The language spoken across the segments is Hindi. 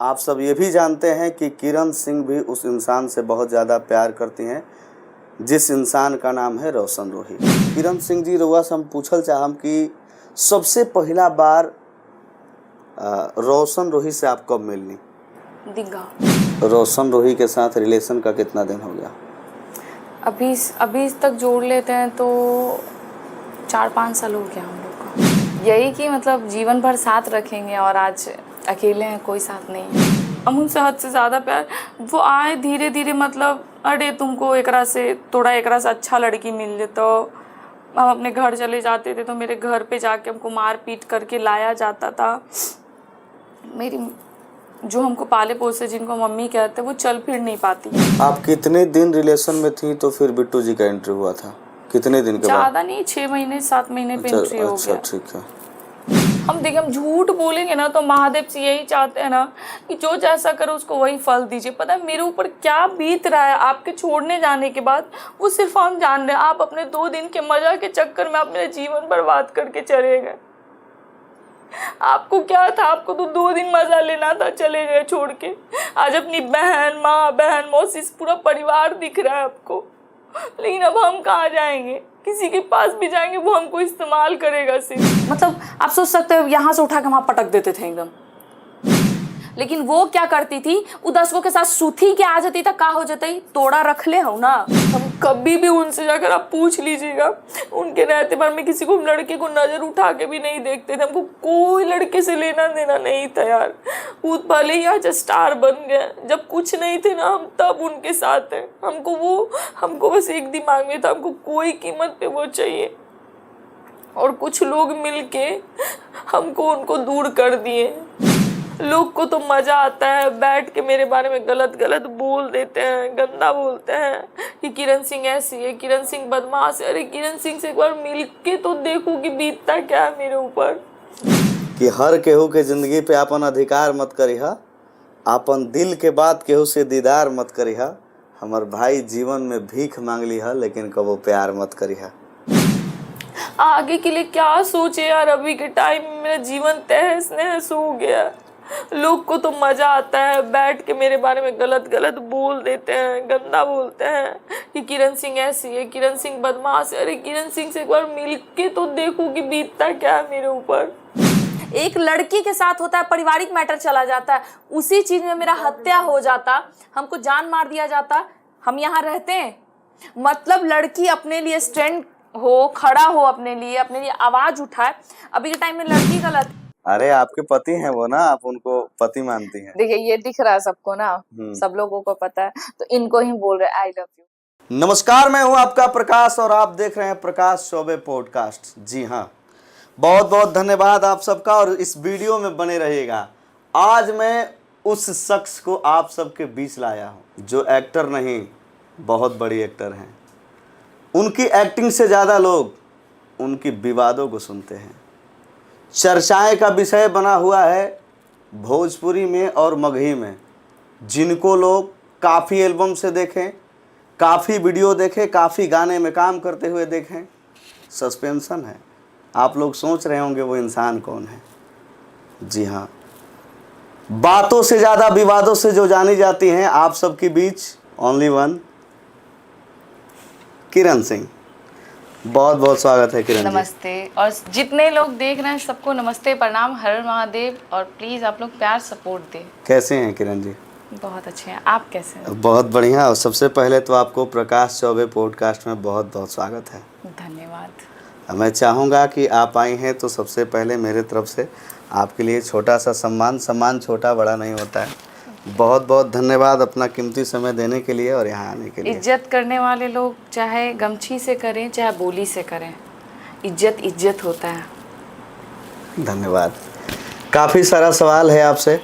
आप सब ये भी जानते हैं कि किरण सिंह भी उस इंसान से बहुत ज़्यादा प्यार करती हैं जिस इंसान का नाम है रोशन रोही। किरण सिंह जी, रउआ से हम पूछल चाहम कि सबसे पहला बार रोशन रोही से आप कब मिलनी? दीघा। रोशन रोही के साथ रिलेशन का कितना दिन हो गया? अभी तक जोड़ लेते हैं तो 4-5 साल हो गया हम लोग का। यही कि मतलब जीवन भर साथ रखेंगे और आज अकेले हैं, कोई साथ नहीं है। हम उनसे हद से ज़्यादा प्यार, वो आए धीरे धीरे, मतलब अरे तुमको एकरा से अच्छा लड़की मिल जाए तो हम अपने घर चले जाते थे, तो मेरे घर पे जाके हमको मार पीट करके लाया जाता था। मेरी जो हमको पाले पोसे, जिनको मम्मी कहते, वो चल फिर नहीं पाती। आप कितने दिन रिलेशन में थी तो फिर बिट्टू जी का एंट्री हुआ था? कितने दिन के बाद? ज़्यादा नहीं, 6 महीने 7 महीने पे एंट्री हो गया। ठीक है। हम झूठ बोलेंगे ना तो महादेव से यही चाहते हैं ना कि जो जैसा करो उसको वही फल दीजिए। पता है मेरे ऊपर क्या बीत रहा है आपके छोड़ने जाने के बाद, वो सिर्फ हम जान रहे हैं। आप अपने 2 दिन के मजा के चक्कर में अपने जीवन बर्बाद करके चले गए। आपको क्या था? आपको तो 2 दिन मजा लेना था, चले गए छोड़ के। आज अपनी बहन, माँ, बहन, मौसी, पूरा परिवार दिख रहा है आपको। लेकिन अब हम कहाँ जाएंगे? किसी के पास भी जाएंगे वो हमको इस्तेमाल करेगा सिर्फ। मतलब आप सोच सकते हो यहाँ से उठा के वहाँ पटक देते थे एकदम। लेकिन वो क्या करती थी, वो 10 के साथ सूथी के आ जाती था, का हो जाता ही तोड़ा रख ले हो ना। हम कभी भी उनसे जाकर आप पूछ लीजिएगा, उनके रहते भर में किसी को लड़के को नजर उठा के भी नहीं देखते थे। हमको कोई लड़के से लेना देना नहीं था यार। वो भले ही आज स्टार बन गए, जब कुछ नहीं थे ना हम तब उनके साथ हैं। हमको बस एक दिमाग में था, हमको कोई कीमत पे वो चाहिए। और कुछ लोग मिलके हमको उनको दूर कर दिए। लोग को तो मजा आता है, बैठ के मेरे बारे में गलत बोल देते हैं, गंदा बोलते हैं कि किरण सिंह ऐसी है, किरण सिंह बदमाश है। अरे किरण सिंह से एक बार मिल के तो देखो कि बीतता क्या है मेरे ऊपर। कि हर केहू के जिंदगी पे अपन अधिकार मत करिहा, अपन दिल के बात केहू से दीदार मत करिहा। हमार भाई जीवन में भीख मांग लिहा लेकिन कबो प्यार मत करिहा। आगे के लिए क्या सोचे यार? अभी के टाइम में मेरा जीवन तहस नहस हो गया। लोग को तो मजा आता है, बैठ के मेरे बारे में गलत बोल देते हैं, गंदा बोलते हैं कि किरण सिंह ऐसी है, किरण सिंह बदमाश है। अरे किरण सिंह से एक बार मिल के तो देखो कि बीतता क्या है मेरे ऊपर। एक लड़की के साथ होता है, पारिवारिक मैटर चला जाता है, उसी चीज में मेरा हत्या हो जाता, हमको जान मार दिया जाता। हम यहाँ रहते हैं, मतलब लड़की अपने लिए स्टैंड हो, खड़ा हो, अपने लिए आवाज उठाए। अभी के टाइम में लड़की गलत। अरे आपके पति हैं वो ना, आप उनको पति मानती हैं। देखिए ये दिख रहा है सबको ना, सब लोगों को पता है, तो इनको ही बोल रहे आई लव यू। नमस्कार, मैं हूं आपका प्रकाश और आप देख रहे हैं प्रकाश चौबे पॉडकास्ट। जी हाँ, बहुत बहुत धन्यवाद आप सबका और इस वीडियो में बने रहिएगा। आज मैं उस शख्स को आप सबके बीच लाया हूं जो एक्टर नहीं, बहुत बड़ी एक्टर हैं। उनकी एक्टिंग से ज़्यादा लोग उनकी विवादों को सुनते हैं। चर्चाएं का विषय बना हुआ है भोजपुरी में और मगही में, जिनको लोग काफ़ी एल्बम से देखें, काफ़ी वीडियो देखें, काफ़ी गाने में काम करते हुए देखें। सस्पेंशन है, आप लोग सोच रहे होंगे वो इंसान कौन है। जी हाँ, बातों से ज़्यादा विवादों से जो जानी जाती हैं आप सबके बीच, ओनली वन, किरण सिंह। बहुत बहुत स्वागत है किरण जी। नमस्ते, और जितने लोग देख रहे हैं सबको नमस्ते, प्रणाम, हर महादेव। और प्लीज़ आप लोग प्यार सपोर्ट दें। कैसे हैं किरण जी? बहुत अच्छे हैं, आप कैसे हैं? बहुत बढ़िया। और सबसे पहले तो आपको प्रकाश चौबे पॉडकास्ट में बहुत बहुत स्वागत है। धन्यवाद। मैं चाहूँगा कि आप आई हैं तो सबसे पहले मेरे तरफ से आपके लिए छोटा सा सम्मान छोटा बड़ा नहीं होता है। बहुत बहुत धन्यवाद अपना कीमती समय देने के लिए और यहाँ आने के लिए। इज्जत करने वाले लोग चाहे गमछी से करें चाहे बोली से करें, इज्जत होता है। धन्यवाद। काफ़ी सारा सवाल है आपसे।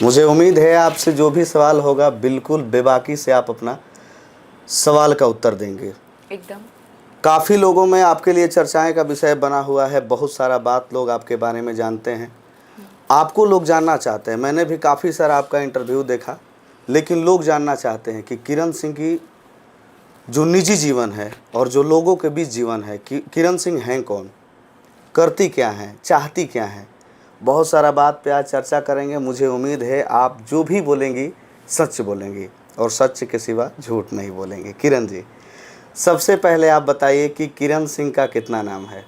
मुझे उम्मीद है आपसे जो भी सवाल होगा बिल्कुल बेबाकी से आप अपना सवाल का उत्तर देंगे। एकदम। काफ़ी लोगों में आपके लिए चर्चाएं का विषय बना हुआ है, बहुत सारा बात लोग आपके बारे में जानते हैं, आपको लोग जानना चाहते हैं। मैंने भी काफ़ी सारा आपका इंटरव्यू देखा, लेकिन लोग जानना चाहते हैं कि किरण सिंह की जो निजी जीवन है और जो लोगों के बीच जीवन है, कि किरण सिंह हैं कौन, करती क्या हैं, चाहती क्या हैं। बहुत सारा बात पे आज चर्चा करेंगे। मुझे उम्मीद है आप जो भी बोलेंगी सच बोलेंगी और सच के सिवा झूठ नहीं बोलेंगे। किरण जी, सबसे पहले आप बताइए कि किरण सिंह का कितना नाम है?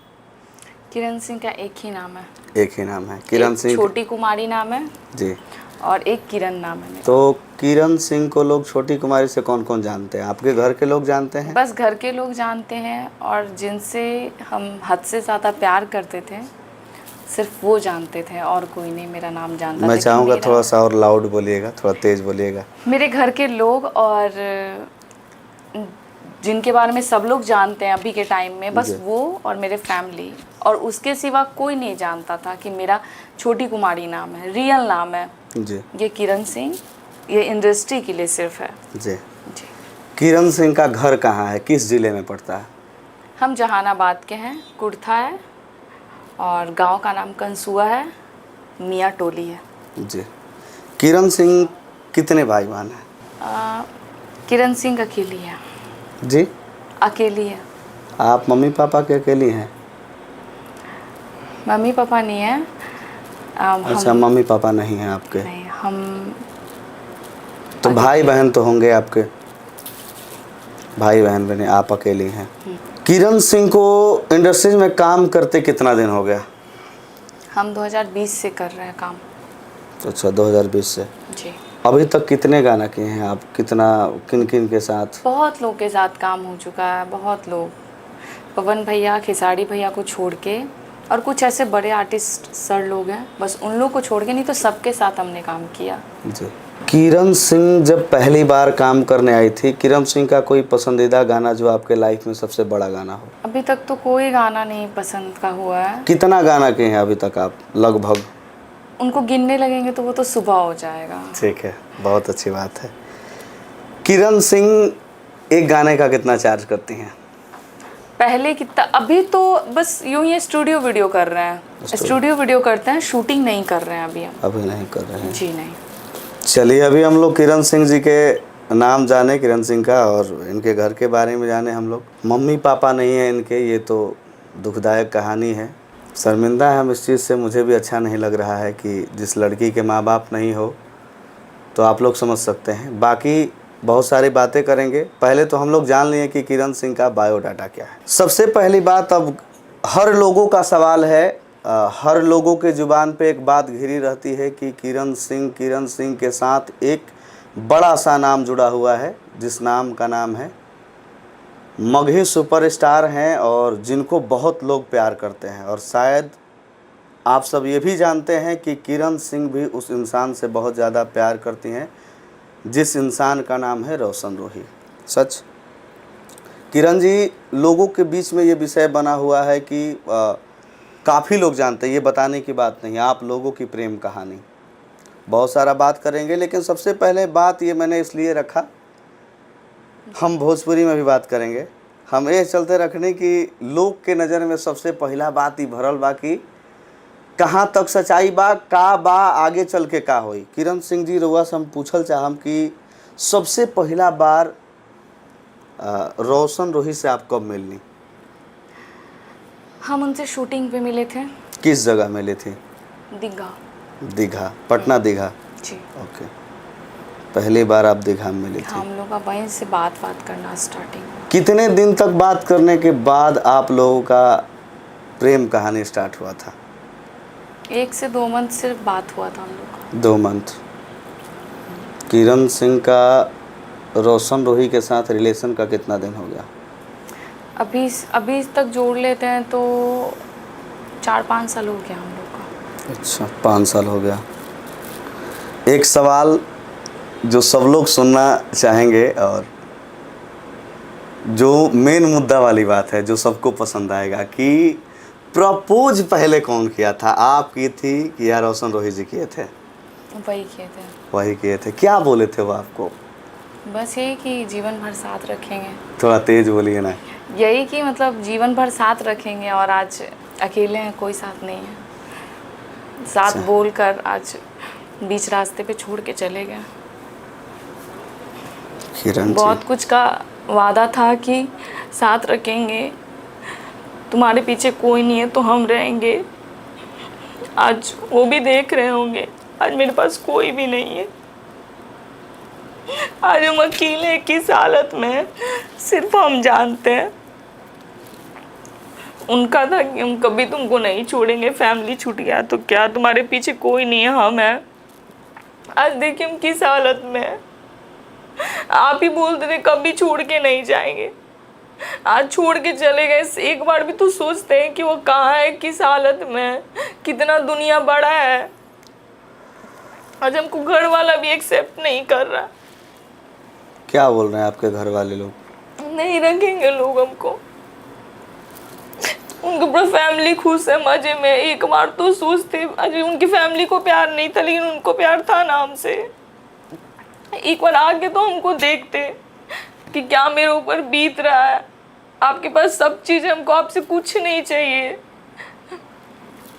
किरण सिंह का एक ही नाम है। एक ही नाम है, किरण एक सिंह। छोटी कुमारी नाम है जी। और एक किरण नाम है मेरा। तो किरण सिंह को लोग छोटी कुमारी से कौन कौन जानते हैं? आपके घर के लोग जानते हैं? बस घर के लोग जानते हैं, और जिनसे हम हद से ज़्यादा प्यार करते थे सिर्फ वो जानते थे, और कोई नहीं मेरा नाम जानता। मैं चाहूँगा थोड़ा सा और लाउड बोलिएगा, थोड़ा तेज बोलिएगा। मेरे घर के लोग और जिनके बारे में सब लोग जानते हैं अभी के टाइम में, बस वो और मेरे फैमिली, और उसके सिवा कोई नहीं जानता था कि मेरा छोटी कुमारी नाम है, रियल नाम है जी। ये किरण सिंह। ये इंडस्ट्री के लिए सिर्फ है। जी। जी। किरण सिंह का घर कहाँ है, किस ज़िले में पड़ता है? हम जहानाबाद के हैं, कुर्था है, और गांव का नाम कंसुआ है, मियाँ टोली है। जी। किरण सिंह कितने भाई बहन हैं? किरण सिंह अकेली है। जी, अकेली है। आप मम्मी पापा के अकेली हैं? मम्मी पापा नहीं है। अच्छा, मम्मी पापा नहीं हैं आपके? नहीं, हम तो भाई बहन तो होंगे आपके? भाई बहन बने, आप अकेली हैं। किरण सिंह को इंडस्ट्रीज में काम करते कितना दिन हो गया? हम 2020 से कर रहे हैं काम। अच्छा, 2020 से। जी। अभी तक कितने गाना किए हैं आप? कितना, किन किन के साथ? बहुत लोग के साथ काम हो चुका है, बहुत लोग। पवन भैया, खेसारी भैया को छोड़ के, और कुछ ऐसे बड़े आर्टिस्ट सर लोग हैं, बस उन लोग को छोड़ के, नहीं तो सबके साथ हमने काम किया। जी। किरण सिंह जब पहली बार काम करने आई थी, किरण सिंह का कोई पसंदीदा गाना जो आपके लाइफ में सबसे बड़ा गाना हो? अभी तक तो कोई गाना नहीं पसंद का हुआ है। कितना गाना किए हैं अभी तक आप लगभग? उनको गिनने लगेंगे तो वो तो सुबह हो जाएगा। ठीक है, बहुत अच्छी बात है। किरण सिंह एक गाने का कितना चार्ज करती हैं? पहले कितना, अभी तो बस यूं ही स्टूडियो वीडियो कर रहे हैं। स्टूडियो वीडियो करते हैं, शूटिंग नहीं कर रहे हैं अभी हम। अभी नहीं कर रहे हैं? जी नहीं। चलिए, अभी हम लोग किरण सिंह जी के नाम जाने, किरण सिंह का, और इनके घर के बारे में जाने। हम लोग मम्मी पापा नहीं है इनके, ये तो दुखदायक कहानी है। शर्मिंदा है हम इस चीज़ से। मुझे भी अच्छा नहीं लग रहा है कि जिस लड़की के माँ बाप नहीं हो, तो आप लोग समझ सकते हैं। बाकी बहुत सारी बातें करेंगे। पहले तो हम लोग जान लिए कि किरण सिंह का बायोडाटा क्या है। सबसे पहली बात, अब हर लोगों का सवाल है, हर लोगों के ज़ुबान पे एक बात घिरी रहती है कि किरण सिंह के साथ एक बड़ा सा नाम जुड़ा हुआ है, जिस नाम का नाम है मगही सुपरस्टार हैं, और जिनको बहुत लोग प्यार करते हैं। और शायद आप सब ये भी जानते हैं कि किरण सिंह भी उस इंसान से बहुत ज़्यादा प्यार करती हैं, जिस इंसान का नाम है रोशन रोही। सच? किरण जी, लोगों के बीच में ये विषय बना हुआ है कि काफ़ी लोग जानते हैं, ये बताने की बात नहीं, आप लोगों की प्रेम कहानी। बहुत सारा बात करेंगे, लेकिन सबसे पहले बात ये मैंने इसलिए रखा, हम भोजपुरी में भी बात करेंगे। हम ये चलते रखने की लोग के नज़र में सबसे पहला बात ही भरल बा कि कहाँ तक सच्चाई बा, का बा, आगे चल के का होई। किरण सिंह जी, रउआ से हम पूछल चाहम कि सबसे पहला बार रोशन रोही से आप कब मिलनी? हम उनसे शूटिंग पे मिले थे। किस जगह मिले थे? दीघा। दीघा, पटना दीघा। जी। ओके, पहली बार आप दीघा में मिले थे। हम लोग का वहीं से बात करना स्टार्टिंग। कितने दिन तक बात करने के बाद आप लोगों का प्रेम कहानी स्टार्ट हुआ था? 1 से 2 मंथ सिर्फ बात हुआ था हम लोग का। 2 मंथ। किरण सिंह का रोशन रोही के साथ रिलेशन का कितना दिन हो गया? अभी तक जोड़ लेते हैं तो 4-5 साल हो गया हम लोग का। अच्छा, 5 साल हो गया। एक सवाल जो सब लोग सुनना चाहेंगे, और जो मेन मुद्दा वाली बात है, जो सबको पसंद आएगा, कि प्रपोज पहले कौन किया था? आप की थी कि या रोशन रोही जी किए थे? वही किए थे। वही किए थे। क्या बोले थे वो आपको? बस यही कि जीवन भर साथ रखेंगे। थोड़ा तेज बोलिए ना। यही कि मतलब जीवन भर साथ रखेंगे, और आज अकेले हैं, कोई साथ नहीं है। साथ बोलकर आज बीच रास्ते पे छोड़ के चले गए। किरण जी, बहुत कुछ का वादा था कि साथ रखेंगे, तुम्हारे पीछे कोई नहीं है तो हम रहेंगे, आज वो भी देख रहे होंगे, आज मेरे पास कोई भी नहीं है। आज हम अकेले किस हालत में हैं, सिर्फ हम जानते हैं। उनका था कि हम कभी तुमको नहीं छोड़ेंगे, फैमिली छूट गया तो क्या, तुम्हारे पीछे कोई नहीं है, हम हैं। आज देखिए हम किस हालत में हैं। आप ही बोलते थे कभी छोड़ के नहीं जाएंगे, आज छोड़ के चले गए। एक बार भी तो सोचते हैं कि वो कहाँ है, किस हालत में है, कितना दुनिया बड़ा है। आज हमको घर वाला भी एक्सेप्ट नहीं कर रहा। क्या बोल रहे हैं आपके घर वाले लोग? नहीं रखेंगे लोग हमको, उनका पूरा फैमिली खुश है, मजे में। एक बार तो सोचते, अरे उनकी फैमिली को प्यार नहीं था लेकिन उनको प्यार था ना हमसे। एक बार आके तो हमको देखते कि क्या मेरे ऊपर बीत रहा है। आपके पास सब चीज़, हमको आपसे कुछ नहीं चाहिए।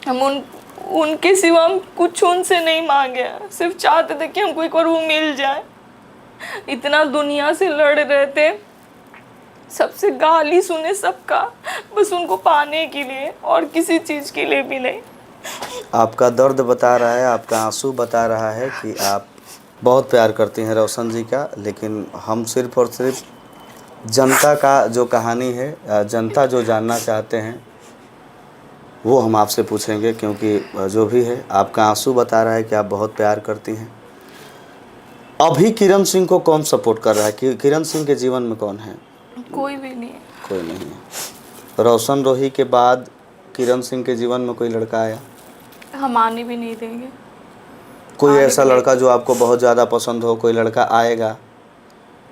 हम उनके सिवा हम कुछ उनसे नहीं मांगे, सिर्फ चाहते थे कि हमको एक बार वो मिल जाए। इतना दुनिया से लड़ रहे थे, सबसे गाली सुने सबका, बस उनको पाने के लिए और किसी चीज़ के लिए भी नहीं। आपका दर्द बता रहा है, आपका आंसू बता रहा है कि आप बहुत प्यार करती हैं रोशन जी का, लेकिन हम सिर्फ और सिर्फ जनता का जो कहानी है, जनता जो जानना चाहते हैं वो हम आपसे पूछेंगे, क्योंकि जो भी है आपका आंसू बता रहा है कि आप बहुत प्यार करती हैं। अभी किरण सिंह को कौन सपोर्ट कर रहा है? किरण सिंह के जीवन में कौन है? कोई भी नहीं है। कोई नहीं है। रोशन रोही के बाद किरण सिंह के जीवन में कोई लड़का आया? हम आने भी नहीं देंगे। कोई ऐसा लड़का जो आपको बहुत ज़्यादा पसंद हो, कोई लड़का आएगा?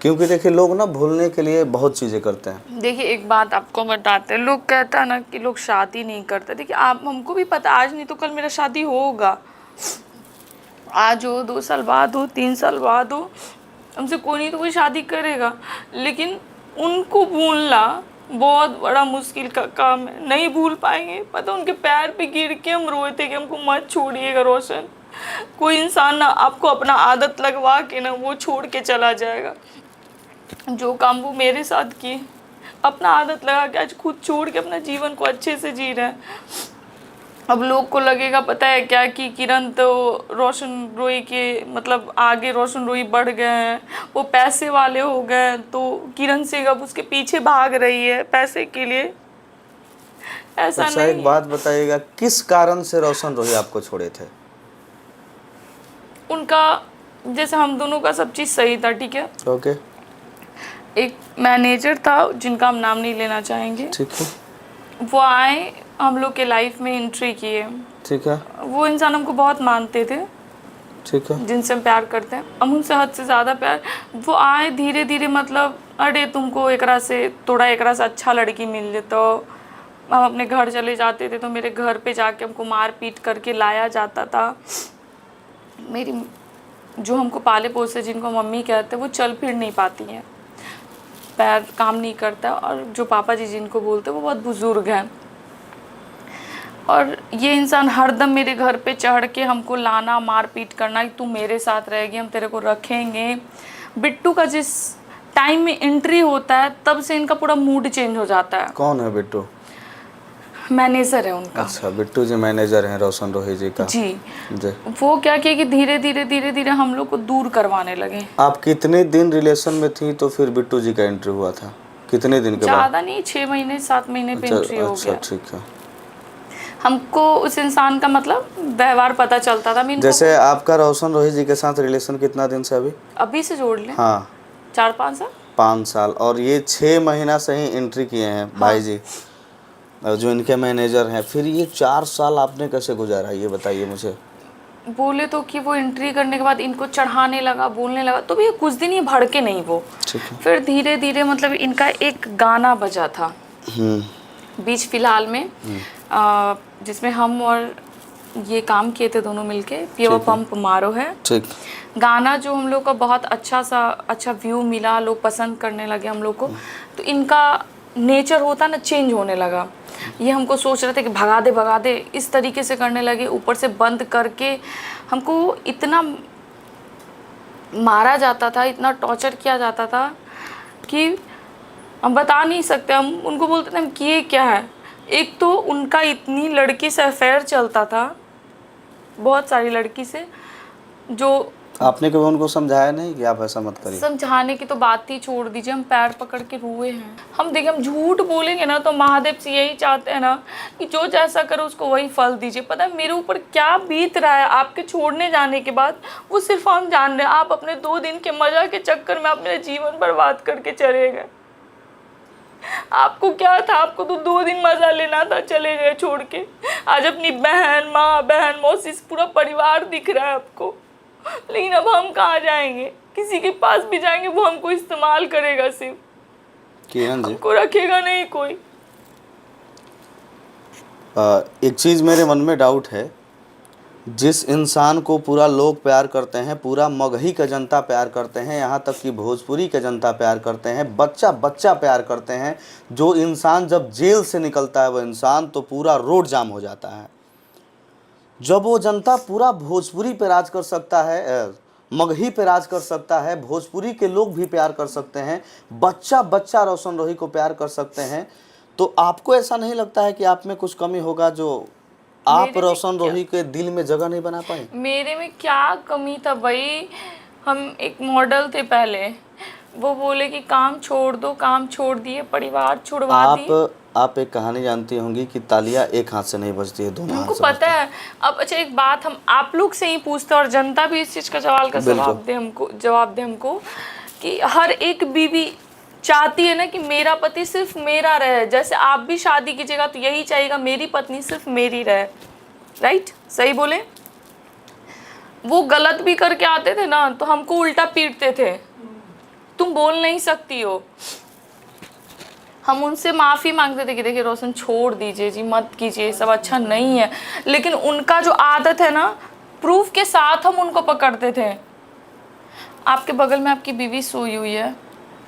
क्योंकि देखिए लोग ना भूलने के लिए बहुत चीज़ें करते हैं। देखिए एक बात आपको बताते हैं, लोग कहता है ना कि लोग शादी नहीं करते। देखिए आप, हमको भी पता, आज नहीं तो कल मेरा शादी होगा। आज हो, 2 साल बाद हो, 3 साल बाद हो, हमसे कोई नहीं तो कोई शादी करेगा। लेकिन उनको भूलना बहुत बड़ा मुश्किल का काम है, नहीं भूल पाएंगे। पता उनके पैर पे गिर के हम रोए थे कि हमको मत छोड़िएगा रोशन। कोई इंसान ना आपको अपना आदत लगवा के ना वो छोड़ के चला जाएगा। जो काम वो मेरे साथ किए, अपना आदत लगा के आज खुद छोड़ के अपना जीवन को अच्छे से जी रहे हैं। अब लोग को लगेगा पता है क्या कि किरण तो रोशन रोही के मतलब आगे रोशन रोही बढ़ गए हैं, वो पैसे वाले हो गए, तो किरण सिंह अब उसके पीछे भाग रही है पैसे के लिए। ऐसा अच्छा, नहीं। एक बात बताइएगा, किस कारण से रोशन रोही आपको छोड़े थे? उनका जैसे हम दोनों का सब चीज़ सही था, ठीक है। ओके। एक मैनेजर था जिनका हम नाम नहीं लेना चाहेंगे, ठीक है। वो आए, हम लोग के लाइफ में एंट्री किए। ठीक है। वो इंसान हमको बहुत मानते थे, ठीक है। जिनसे हम प्यार करते हैं, हम उनसे हद से ज़्यादा प्यार। वो आए धीरे धीरे, मतलब अरे तुमको एकरा से थोड़ा एकरा से अच्छा लड़की मिल जाए, तो हम अपने घर चले जाते थे। तो मेरे घर पे जाके हमको मार पीट करके लाया जाता था। मेरी जो हमको पाले पोसे, जिनको मम्मी कहते हैं, वो चल फिर नहीं पाती हैं, पैर काम नहीं करता। और जो पापा जी जिनको बोलते हैं वो बहुत बुज़ुर्ग हैं। और ये इंसान हरदम मेरे घर पे चढ़ के हमको लाना, मार पीट करना कि तू मेरे साथ रहेगी, हम तेरे को रखेंगे। बिट्टू का जिस टाइम में एंट्री होता है तब से इनका पूरा मूड चेंज हो जाता है। कौन है बिट्टू? मैनेजर है उनका। अच्छा, बिट्टू जी मैनेजर हैं रोशन रोही जी का। जी। जी। वो क्या किया कि धीरे धीरे हम लोग को दूर करवाने लगे। आप कितने दिन रिलेशन में थी तो फिर बिट्टू जी का एंट्री हुआ था? कितने दिन के बाद? ज़्यादा नहीं, 6 महीने 7 महीने पे एंट्री हो गया। ठीक है। हमको उस इंसान का मतलब व्यवहार पता चलता था। जैसे आपका रोशन रोही जी के साथ रिलेशन कितना दिन से? अभी से जोड़ लें, हाँ, 4-5 साल। 5 साल। और ये 6 महीना से ही एंट्री किए हैं भाई जी, जो इनके मैनेजर हैं। फिर ये 4 साल आपने कैसे गुजारा, ये बताइए मुझे। बोले तो कि वो एंट्री करने के बाद इनको चढ़ाने लगा, बोलने लगा, तो भी कुछ दिन ये भड़के नहीं वो। ठीक है। फिर धीरे धीरे मतलब इनका एक गाना बजा था बीच फिलहाल में, जिसमें हम और ये काम किए थे दोनों मिलके, पियो पंप मारो है। ठीक। गाना जो हम लोग का बहुत अच्छा व्यू मिला, लोग पसंद करने लगे हम लोग को। तो इनका नेचर होता ना चेंज होने लगा। ये हमको सोच रहे थे कि भगा दे, इस तरीके से करने लगे। ऊपर से बंद करके हमको इतना मारा जाता था, इतना टॉर्चर किया जाता था कि हम बता नहीं सकते। हम उनको बोलते थे हम किए क्या है। एक तो उनका इतनी लड़की से अफेयर चलता था, बहुत सारी लड़की से, जो आपने कभी उनको समझाया नहीं कि आप ऐसा मत करिए? समझाने की तो बात ही छोड़ दीजिए, हम पैर पकड़ के रोए हैं। हम देखिए, हम झूठ बोलेंगे ना तो महादेव से यही चाहते हैं ना कि जो जैसा करो उसको वही फल दीजिए। पता है मेरे ऊपर क्या बीत रहा है आपके छोड़ने जाने के बाद, वो सिर्फ हम जान रहे हैं। आप अपने 2 दिन के मजा के चक्कर में आप मेरा जीवन बर्बाद करके चले गए। आपको क्या था, आपको तो 2 दिन मजा लेना था, चले गए छोड़ के। आज अपनी बहन, माँ, बहन, मौसी, पूरा परिवार दिख रहा है आपको। लेकिन अब हम कहाँ जाएंगे? किसी के पास भी जाएंगे वो हमको इस्तेमाल करेगा सिर्फ, किरण जी, हमको रखेगा नहीं कोई। एक चीज़ मेरे मन में डाउट है, जिस इंसान को पूरा लोग प्यार करते हैं, पूरा मगही का जनता प्यार करते हैं, यहाँ तक कि भोजपुरी का जनता प्यार करते हैं, बच्चा बच्चा प्यार करते हैं, जो इंसान जब जेल से निकलता है वो इंसान तो पूरा रोड जाम हो जाता है। जब वो जनता पूरा भोजपुरी पे राज कर सकता है, मगही पे राज कर सकता है, भोजपुरी के लोग भी प्यार कर सकते हैं, बच्चा बच्चा रोशन रोही को प्यार कर सकते हैं, तो आपको ऐसा नहीं लगता है कि आप में कुछ कमी होगा जो आप रोशन रोही के दिल में जगह नहीं बना पाए? मेरे में क्या कमी था भाई? हम एक मॉडल थे पहले, वो बोले कि काम छोड़ दो, काम छोड़ दिए, परिवार छुड़वा दिए। आप एक कहानी जानती होंगी कि तालियां एक हाथ से नहीं बजती है, दोनों हाथ हमको से पता है। अब अच्छा एक बात हम आप लोग से ही पूछते हैं और जनता भी इस चीज़ का जवाब दे हमको कि हर एक बीवी चाहती है ना कि मेरा पति सिर्फ मेरा रहे। जैसे आप भी शादी कीजिएगा तो यही चाहिएगा, मेरी पत्नी सिर्फ मेरी रहे। राइट? सही बोले? वो गलत भी करके आते थे ना तो हमको उल्टा पीटते थे, तुम बोल नहीं सकती हो। हम उनसे माफ़ी मांगते थे कि देखिए रोशन छोड़ दीजिए जी, मत कीजिए, सब अच्छा नहीं है। लेकिन उनका जो आदत है ना, प्रूफ के साथ हम उनको पकड़ते थे। आपके बगल में आपकी बीवी सोई हुई है,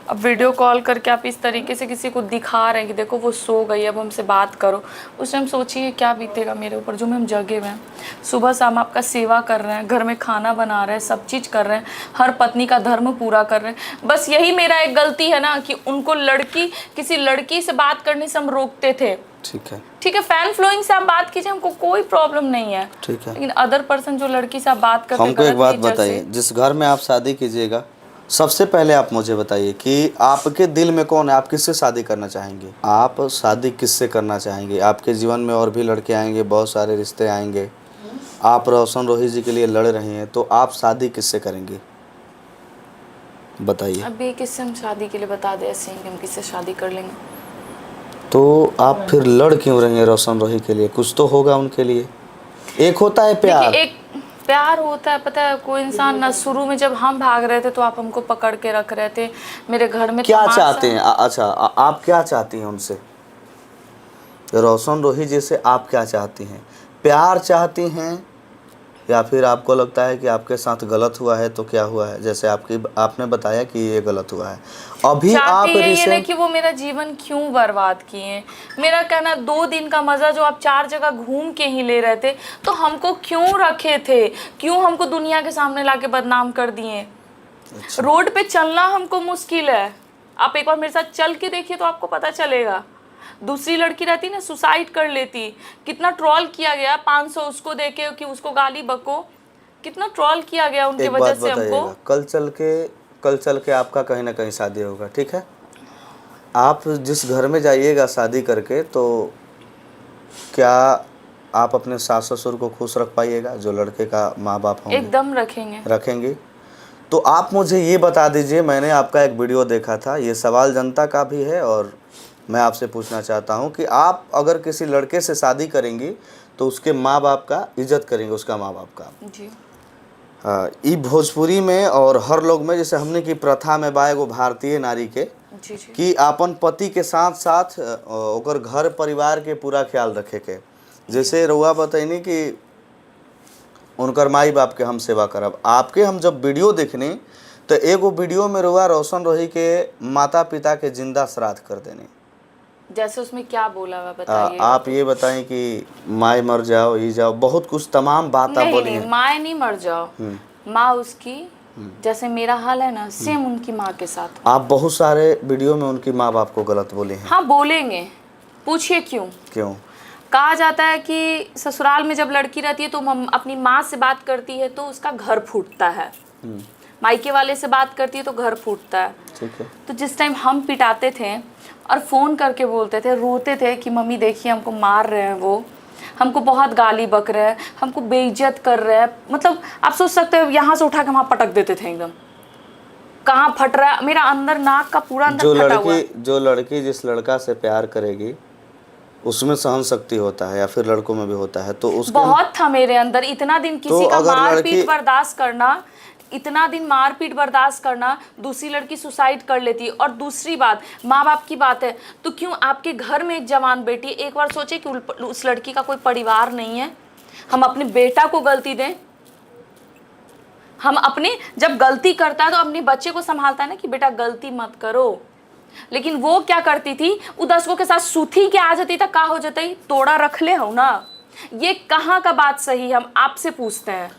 अब वीडियो कॉल करके आप इस तरीके से किसी को दिखा रहे हैं कि देखो वो सो गई, अब हमसे बात करो। उस टाइम सोचिए क्या बीतेगा मेरे ऊपर, जो हम जगे हुए हैं। सुबह शाम आपका सेवा कर रहे हैं, घर में खाना बना रहे हैं, सब चीज़ कर रहे हैं, हर पत्नी का धर्म पूरा कर रहे हैं। बस यही मेरा एक गलती है ना कि उनको किसी लड़की से बात करने से हम रोकते थे। ठीक है, फैन फ्लोइंग से आप बात कीजिए, हमको कोई प्रॉब्लम नहीं है। ठीक है, लेकिन अदर पर्सन जो लड़की से आप बात करते हैं, हमको एक बात बताइए, जिस घर में आप शादी कीजिएगा, सबसे पहले आप मुझे बताइए कि आपके दिल में कौन है? आप किससे शादी करना चाहेंगे? आप शादी किससे करना चाहेंगे? आपके जीवन में और भी लड़के आएंगे, बहुत सारे रिश्ते आएंगे। आप रोशन रोही जी के लिए लड़ रहे हैं, तो आप शादी किससे करेंगे बताइए? अभी किससे हम शादी के लिए बता दे ऐसे ही कि हम किससे शादी कर लेंगे? तो आप फिर लड़ क्यों रहे हैं रोशन रोही के लिए? कुछ तो होगा उनके लिए। एक होता है प्यार, एक प्यार होता है, पता है कोई इंसान ना, शुरू में जब हम भाग रहे थे तो आप हमको पकड़ के रख रहे थे मेरे घर में। क्या चाहते हैं? अच्छा, आप क्या चाहती हैं उनसे? रोशन रोही जी से आप क्या चाहती हैं? प्यार चाहती हैं या फिर आपको लगता है कि आपके साथ गलत हुआ है तो क्या हुआ है? जैसे आपने बताया कि ये गलत हुआ है, अभी आप रिसेंट कि वो मेरा जीवन क्यों बर्बाद किए? मेरा कहना 2 दिन का मज़ा जो आप 4 जगह घूम के ही ले रहे थे, तो हमको क्यों रखे थे? क्यों हमको दुनिया के सामने लाके बदनाम कर दिए? अच्छा। रोड पे चलना हमको मुश्किल है, आप एक बार मेरे साथ चल के देखिए तो आपको पता चलेगा। दूसरी लड़की रहती ना, सुसाइड कर लेती, कितना ट्रोल किया गया। 500 उसको देके कि उसको गाली बको, कितना ट्रोल किया गया उनकी वजह से हमको। कल चल के आपका कहीं ना कहीं शादी होगा, ठीक है? आप जिस घर में जाइएगा शादी करके, तो क्या आप अपने सास ससुर को खुश रख पाइएगा जो लड़के का माँ बाप होंगे? एकदम रखेंगे। तो आप मुझे ये बता दीजिए, मैंने आपका एक वीडियो देखा था, ये सवाल जनता का भी है और मैं आपसे पूछना चाहता हूँ कि आप अगर किसी लड़के से शादी करेंगी तो उसके माँ बाप का इज्जत करेंगे, उसका माँ बाप का? जी हाँ। ई भोजपुरी में और हर लोग में, जैसे हमने की प्रथा में बा एगो भारतीय नारी के जी। कि अपन पति के साथ साथ ओकर घर परिवार के पूरा ख्याल रखे के। जैसे रउआ बताइनी कि उनकर माई बाप के हम सेवा करब, आपके हम जब वीडियो देखने तो एगो वीडियो में रउआ रोशन रोही के माता पिता के जिंदा श्राद्ध कर देने। जैसे उसमें क्या बोला हुआ बताइए? आप ये बताएं कि माँ मर जाओ, ये जाओ, बहुत कुछ तमाम बात आप बोली हैं। माँ नहीं मर जाओ, माँ उसकी जैसे मेरा हाल है ना, सेम उनकी माँ के साथ। आप बहुत सारे वीडियो में उनकी माँ बाप को गलत बोले हैं। हाँ बोलेंगे, पूछिए क्यों? कहा जाता है कि ससुराल में जब लड़की रहती है तो अपनी माँ से बात करती है तो उसका घर फूटता है, मायके वाले से बात करती है तो घर फूटता है। ठीक है। तो जिस टाइम हम पिटाते थे और फ़ोन करके बोलते थे, रोते थे कि मम्मी देखिए हमको मार रहे हैं, वो हमको बहुत गाली बक रहे हैं, हमको बेइज्जत कर रहे हैं, मतलब आप सोच सकते हो यहाँ से उठा के वहाँ पटक देते थे एकदम। कहाँ फट रहा है मेरा अंदर, नाक का पूरा अंदर फटा हुआ है। जो लड़की जिस लड़का से प्यार करेगी उसमें सहन शक्ति होता है, या फिर लड़कों में भी होता है, तो उसके बहुत था मेरे अंदर इतना दिन किसी तो का अगर मारपीट बर्दाश्त करना, इतना दिन मारपीट बर्दाश्त करना, दूसरी लड़की सुसाइड कर लेती। और दूसरी बात, माँ बाप की बात है तो क्यों आपके घर में एक जवान बेटी, एक बार सोचे कि उस लड़की का कोई परिवार नहीं है। हम अपने बेटा को गलती दें, हम अपने जब गलती करता है तो अपने बच्चे को संभालता है ना कि बेटा गलती मत करो, लेकिन वो क्या करती थी, वो 10 के साथ सूथी के आ जाती था, का हो जाता ही तोड़ा रख ले हो ना। ये कहाँ का बात सही, हम आपसे पूछते हैं।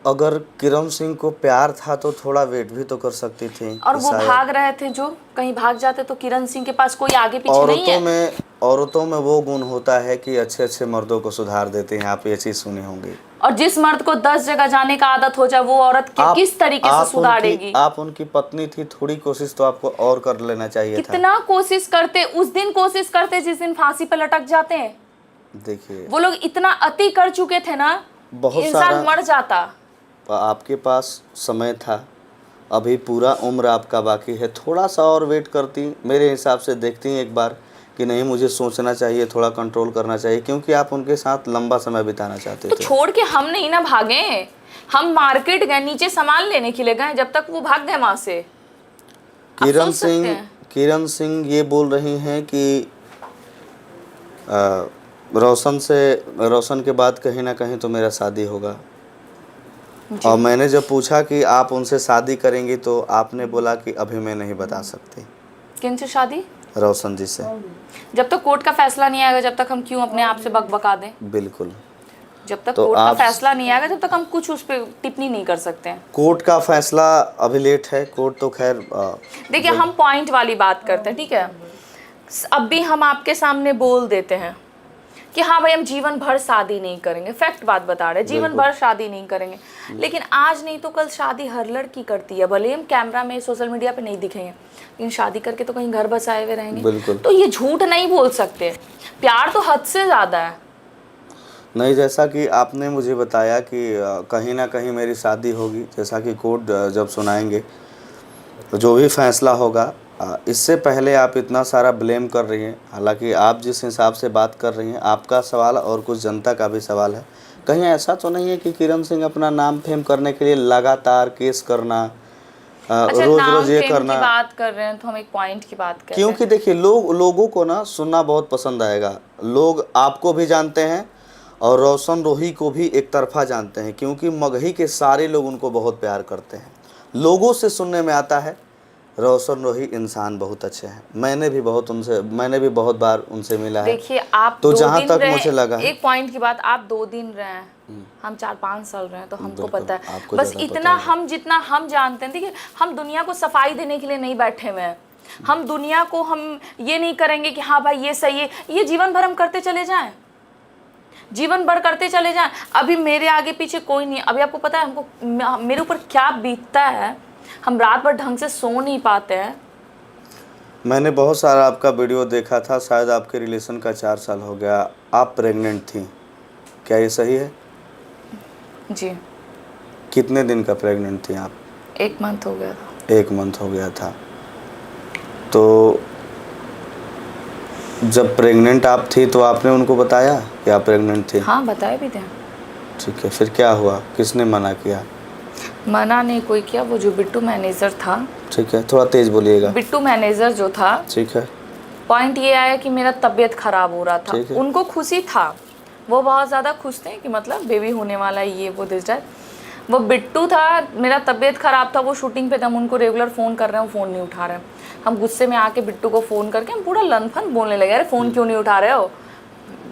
अगर किरण सिंह को प्यार था तो थोड़ा वेट भी तो कर सकती थी। और वो भाग रहे थे, जो कहीं भाग जाते तो किरण सिंह के पास कोई आगे पीछे नहीं है। औरतों में वो गुण होता है कि अच्छे अच्छे मर्दों को सुधार देते हैं, आप ये चीज सुनी होंगी। और जिस मर्द को 10 जगह जाने का आदत हो जाए वो औरत किस तरीके से सुधारेगी। आप उनकी पत्नी थी, थोड़ी कोशिश तो आपको और कर लेना चाहिए था। कितना कोशिश करते, उस दिन कोशिश करते जिस दिन फांसी पे लटक जाते हैं। देखिए वो लोग इतना अति कर चुके थे ना, इंसान मर जाता। आपके पास समय था, अभी पूरा उम्र आपका बाकी है, थोड़ा सा और वेट करती, मेरे हिसाब से देखती एक बार कि नहीं मुझे सोचना चाहिए, थोड़ा कंट्रोल करना चाहिए, क्योंकि आप उनके साथ लंबा समय बिताना चाहते थे। तो छोड़ के हम नहीं ना भागे, हम मार्केट गए, नीचे सामान लेने के लिए गए, जब तक वो भाग गए वहां से। किरण सिंह ये बोल रही हैं कि रोशन के बाद कहीं ना कहीं तो मेरा शादी होगा। और मैंने जब पूछा कि आप उनसे शादी करेंगी तो आपने बोला कि अभी मैं नहीं बता सकती। किनसे शादी? रोशन जी से। जब तक कोर्ट का फैसला नहीं आएगा जब तक हम क्यों अपने आप से बकबका दें। बिल्कुल, जब तक कोर्ट का फैसला नहीं आएगा जब तक हम कुछ उस पर टिप्पणी नहीं कर सकते हैं। कोर्ट का फैसला अभी लेट है, कोर्ट तो खैर देखिए हम पॉइंट वाली बात करते हैं, ठीक है। अब भी हम आपके सामने बोल देते हैं कि हाँ भाई हम जीवन भर शादी नहीं करेंगे, फैक्ट बात बता रहे हैं, जीवन भर शादी नहीं करेंगे। लेकिन आज नहीं तो कल शादी हर लड़की करती है, भले हम कैमरा में सोशल मीडिया पे नहीं दिखेंगे, लेकिन शादी करके तो कहीं घर बसाए हुए रहेंगे। तो ये झूठ नहीं बोल सकते, प्यार तो हद से ज़्यादा है। नहीं, जैसा कि आपने मुझे बताया कि कहीं ना कहीं मेरी शादी होगी, जैसा कि कोर्ट जब सुनाएंगे तो जो भी फैसला होगा, इससे पहले आप इतना सारा ब्लेम कर रही हैं। हालांकि आप जिस हिसाब से बात कर रही हैं, आपका सवाल और कुछ जनता का भी सवाल है, कहीं ऐसा तो नहीं है कि किरण सिंह अपना नाम फेम करने के लिए लगातार केस करना, रोज ये करना। बात कर रहे हैं तो हम एक पॉइंट की बात कर रहे हैं, क्योंकि देखिए लोगों को ना सुनना बहुत पसंद आएगा। लोग आपको भी जानते हैं और रोशन रोही को भी एक तरफा जानते हैं, क्योंकि मगही के सारे लोग उनको बहुत प्यार करते हैं। लोगों से सुनने में आता है रोशन रोही इंसान बहुत अच्छे हैं, मैंने भी बहुत बार उनसे मिला है। देखिए आप तो जहाँ तक मुझे लगा, एक पॉइंट की बात, आप 2 दिन रहे हैं, हम 4-5 साल रहे हैं, तो हमको पता है बस इतना, हम जितना हम जानते हैं। देखिए हम दुनिया को सफाई देने के लिए नहीं बैठे हुए हैं, हम दुनिया को हम ये नहीं करेंगे कि हाँ भाई ये सही है, ये जीवन भर हम करते चले जाएं, जीवन भर करते चले जाएं। अभी मेरे आगे पीछे कोई नहीं, अभी आपको पता है हमको मेरे ऊपर क्या बीतता है, हम रात भर ढंग से सो नहीं पाते हैं। मैंने बहुत सारा आपका वीडियो देखा था, शायद आपके रिलेशन का 4 साल हो गया, आप प्रेग्नेंट थी, क्या ये सही है? जी। कितने दिन का प्रेग्नेंट थी आप? 1 मंथ हो गया था। 1 मंथ हो गया था। तो जब प्रेग्नेंट आप थी तो आपने उनको बताया कि आप प्रेग्नेंट थी? हाँ बताए भी थे। ठीक है, फिर क्या हुआ, किसने मना किया? मना नहीं कोई किया, वो जो बिट्टू मैनेजर था। ठीक है, थोड़ा तेज बोलिएगा। बिट्टू मैनेजर जो था, ठीक है। पॉइंट ये आया कि मेरा तबीयत खराब हो रहा था, उनको खुशी था, वो बहुत ज़्यादा खुश थे कि मतलब बेबी होने वाला है, ये वो दिस दैट। वो बिट्टू था, मेरा तबीयत खराब था, वो शूटिंग पे था, हम उनको रेगुलर फ़ोन कर रहे हैं, वो फ़ोन नहीं उठा रहे हैं। हम गुस्से में आके बिट्टू को फ़ोन करके हम पूरा लनफन बोलने लगे, अरे फ़ोन क्यों नहीं उठा रहे हो,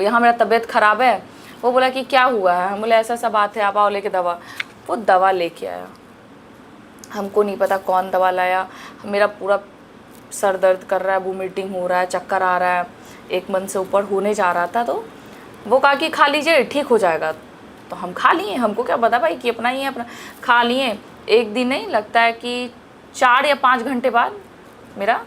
यहाँ मेरा तबीयत ख़राब है। वो बोला कि क्या हुआ है, हम बोले ऐसा ऐसा बात है, आप आओ लेके दवा। वो दवा लेके आया, हमको नहीं पता कौन दवा लाया, मेरा पूरा सर दर्द कर रहा है, वोमिटिंग हो रहा है, चक्कर आ रहा है, 1 मंथ से ऊपर होने जा रहा था। तो वो कहा कि खा लीजिए ठीक हो जाएगा, तो हम खा लिए, हमको क्या पता भाई कि अपना ही है, अपना खा लिए। एक दिन नहीं लगता है कि 4 या 5 घंटे बाद मेरा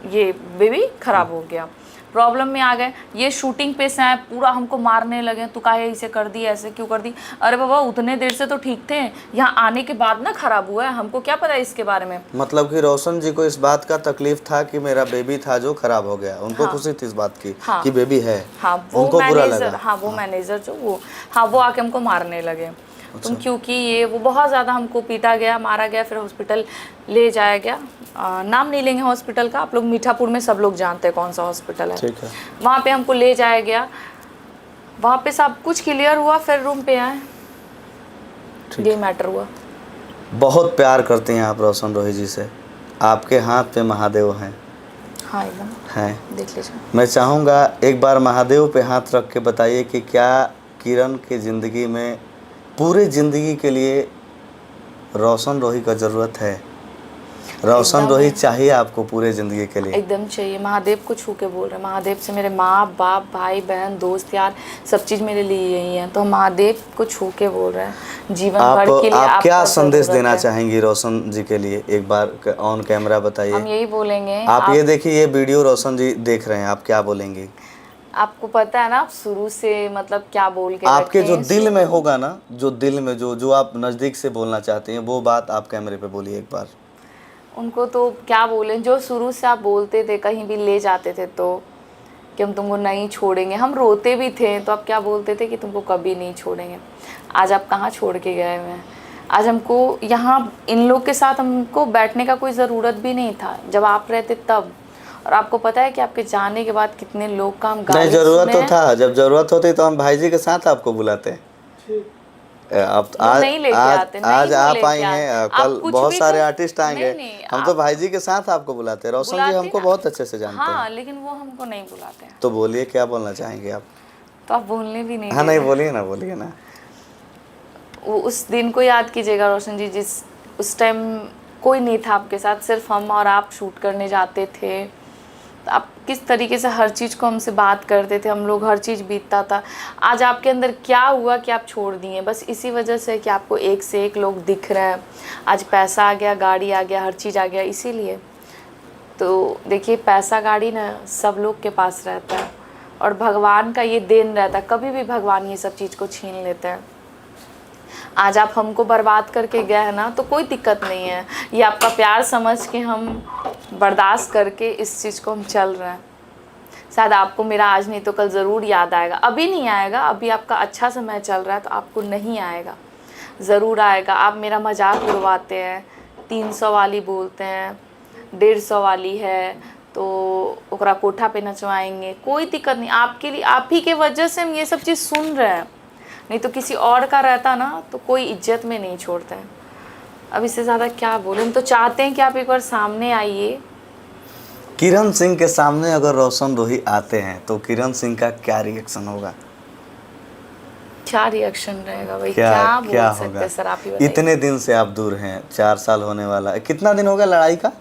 ये बेबी ख़राब हो गया, प्रॉब्लम में आ गए। ये शूटिंग पे से आए, पूरा हमको मारने लगे, तू काहे ऐसे कर दी, ऐसे क्यों कर दी। अरे बाबा उतने देर से तो ठीक थे, यहाँ आने के बाद ना ख़राब हुआ है, हमको क्या पता इसके बारे में। मतलब कि रोशन जी को इस बात का तकलीफ था कि मेरा बेबी था जो खराब हो गया, उनको हाँ। खुशी थी इस बात की हाँ। कि बेबी है। हाँ वो उनको बुरा मैनेजर, लगा। हाँ वो मैनेजर जो वो, हाँ वो आके हमको मारने लगे। तुम क्योंकि ये वो बहुत ज़्यादा हमको पीटा गया, मारा गया, फिर हॉस्पिटल ले जाया गया। नाम नहीं लेंगे हॉस्पिटल का, आप लोग मीठापुर में सब लोग जानते हैं कौन सा हॉस्पिटल है। ठीक है। वहाँ पे हमको ले जाया गया, वहाँ पे सब कुछ क्लियर हुआ, फिर रूम पे आए, ये मैटर हुआ। बहुत प्यार करती हैं आप रोशन रोही जी से, आपके हाथ पे महादेव हैं। हाँ एकदम हैं। देख लीजिए। मैं चाहूँगा एक बार महादेव पे हाथ रख के बताइए कि क्या किरण के ज़िंदगी में पूरे ज़िंदगी के लिए रोशन रोही का ज़रूरत है? रोशन रोही चाहिए आपको पूरे ज़िंदगी के लिए? एकदम चाहिए। महादेव को छू के बोल रहे हैं, महादेव से मेरे माँ बाप भाई बहन दोस्त यार सब चीज़ मेरे लिए यही है, तो महादेव को छू के बोल रहे हैं जीवन भर के लिए। आप क्या संदेश ज़रूरत देना है। चाहेंगी रोशन जी के लिए? एक बार ऑन कैमरा बताइए। हम यही बोलेंगे, आप ये देखिए, ये वीडियो रोशन जी देख रहे हैं, आप क्या बोलेंगी? आपको पता है ना आप शुरू से मतलब क्या बोल के आपके रखे जो हैं, दिल में होगा ना, जो दिल में जो आप नज़दीक से बोलना चाहते हैं, वो बात आप कैमरे पे बोलिए एक बार। उनको तो क्या बोलें, जो शुरू से आप बोलते थे, कहीं भी ले जाते थे तो कि हम तुमको नहीं छोड़ेंगे, हम रोते भी थे तो आप क्या बोलते थे कि तुमको कभी नहीं छोड़ेंगे। आज आप कहाँ छोड़ के गए हुए हैं? आज हमको यहाँ इन लोग के साथ हमको बैठने का कोई ज़रूरत भी नहीं था जब आप रहते तब। और आपको पता है कि आपके जाने के बाद कितने लोग का हम गाली नहीं, ज़रूरत तो सुने। था, जब ज़रूरत होती तो हम भाई जी के साथ आपको बुलाते हैं। अब आज नहीं लेके आते, नहीं आज वो आप लेके आई आते। हैं, आप कल कुछ बहुत भी सारे तो- आर्टिस्ट आएंगे। नहीं, हम तो भाई जी के साथ आपको बुलाते हैं। रोशन जी बुलाते हमको ना। बहुत अच्छे से जानते हैं। हाँ लेकिन वो हमको नहीं बुलाते हैं, तो बोलिए क्या बोलना चाहेंगे आप? तो आप बोलने भी नहीं हाँ दे नहीं, रहे। बोलिए ना, बोलिए ना। वो उस दिन को याद कीजिएगा रोशन जी, जिस उस टाइम कोई नहीं था आपके साथ, सिर्फ हम और आप शूट करने जाते थे। तो आप किस तरीके से हर चीज़ को हमसे बात करते थे, हम लोग हर चीज़ बीतता था। आज आपके अंदर क्या हुआ कि आप छोड़ दिए? बस इसी वजह से कि आपको एक से एक लोग दिख रहे हैं। आज पैसा आ गया, गाड़ी आ गया, हर चीज़ आ गया, इसीलिए। तो देखिए पैसा गाड़ी ना सब लोग के पास रहता है और भगवान का ये देन रहता है, कभी भी भगवान ये सब चीज़ को छीन लेते हैं। आज आप हमको बर्बाद करके गए हैं ना, तो कोई दिक्कत नहीं है, ये आपका प्यार समझ के हम बर्दाश्त करके इस चीज़ को हम चल रहे हैं। शायद आपको मेरा आज नहीं तो कल ज़रूर याद आएगा, अभी नहीं आएगा, अभी आपका अच्छा समय चल रहा है तो आपको नहीं आएगा, ज़रूर आएगा। आप मेरा मजाक उड़वाते हैं, 300 वाली बोलते हैं, 150 वाली है तो ओकरा कोठा पे नचवाएंगे, कोई दिक्कत नहीं। आपके लिए, आप ही के वजह से हम ये सब चीज़ सुन रहे हैं, नहीं तो किसी और का रहता ना तो कोई इज्जत में नहीं छोड़ते हैं। अब इससे ज़्यादा क्या बोलें, हम तो चाहते हैं कि आप एक बार सामने आइए। किरण सिंह के सामने अगर रोशन रोही आते हैं तो किरण सिंह का क्या रिएक्शन होगा? क्या रिएक्शन रहेगा भाई, क्या क्या बोल क्या सकते होगा? हैं सर, आप ही बताइए। इतने दिन से आप दूर हैं, 4 साल होने वाला है। कितना दिन हो गया लड़ाई का?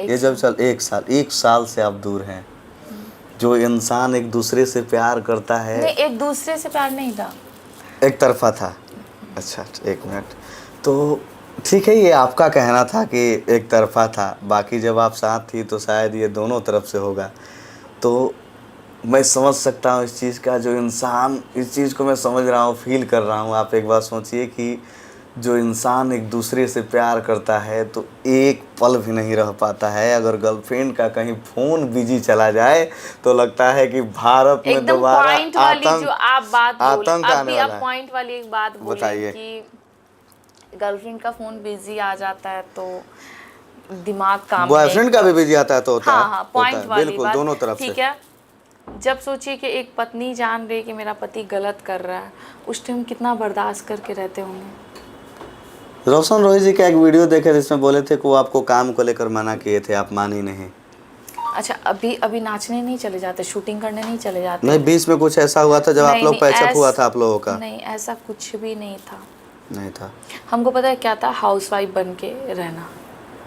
ये जब चल 1 साल से आप दूर हैं। जो इंसान एक दूसरे से प्यार करता है, नहीं एक दूसरे से प्यार नहीं था, एक तरफा था। अच्छा, 1 मिनट, तो ठीक है, ये आपका कहना था कि एक तरफा था, बाकी जब आप साथ थी तो शायद ये दोनों तरफ से होगा। तो मैं समझ सकता हूँ इस चीज़ का, जो इंसान, इस चीज़ को मैं समझ रहा हूँ, फील कर रहा हूँ। आप एक बार सोचिए कि जो इंसान एक दूसरे से प्यार करता है तो एक पल भी नहीं रह पाता है। अगर गर्लफ्रेंड का कहीं फ़ोन बिजी चला जाए तो लगता है कि भारत में एकदम दोबारा पॉइंट वाली जो आप बात आतंक बोले, आने अभी वाला आप है। पॉइंट वाली एक बात बोले बताइए। कि गर्लफ्रेंड का फ़ोन बिजी आ जाता है तो दिमाग काम बॉयफ्रेंड का भी बिजी आता है तो होता हाँ है, हाँ होता पॉइंट है, वाली बिल्कुल बात, दोनों तरफ ठीक से। है। जब सोचिए कि एक पत्नी जान रही कि मेरा पति गलत कर रहा है, उस टाइम कितना बर्दाश्त करके रहते होंगे। रोशन रोही जी का एक वीडियो देखे जिसमें बोले थे कि वो आपको काम को लेकर मना किए थे, आप मानी नहीं। अच्छा अभी नाचने नहीं चले जाते, शूटिंग करने नहीं चले जाते? नहीं, बीच में कुछ ऐसा हुआ था जब आप नहीं, लोग नहीं, पैचअप हुआ था आप लोगों का? नहीं ऐसा कुछ भी नहीं था। नहीं था। हमको पता है क्या था, हाउसवाइफ बन के रहना,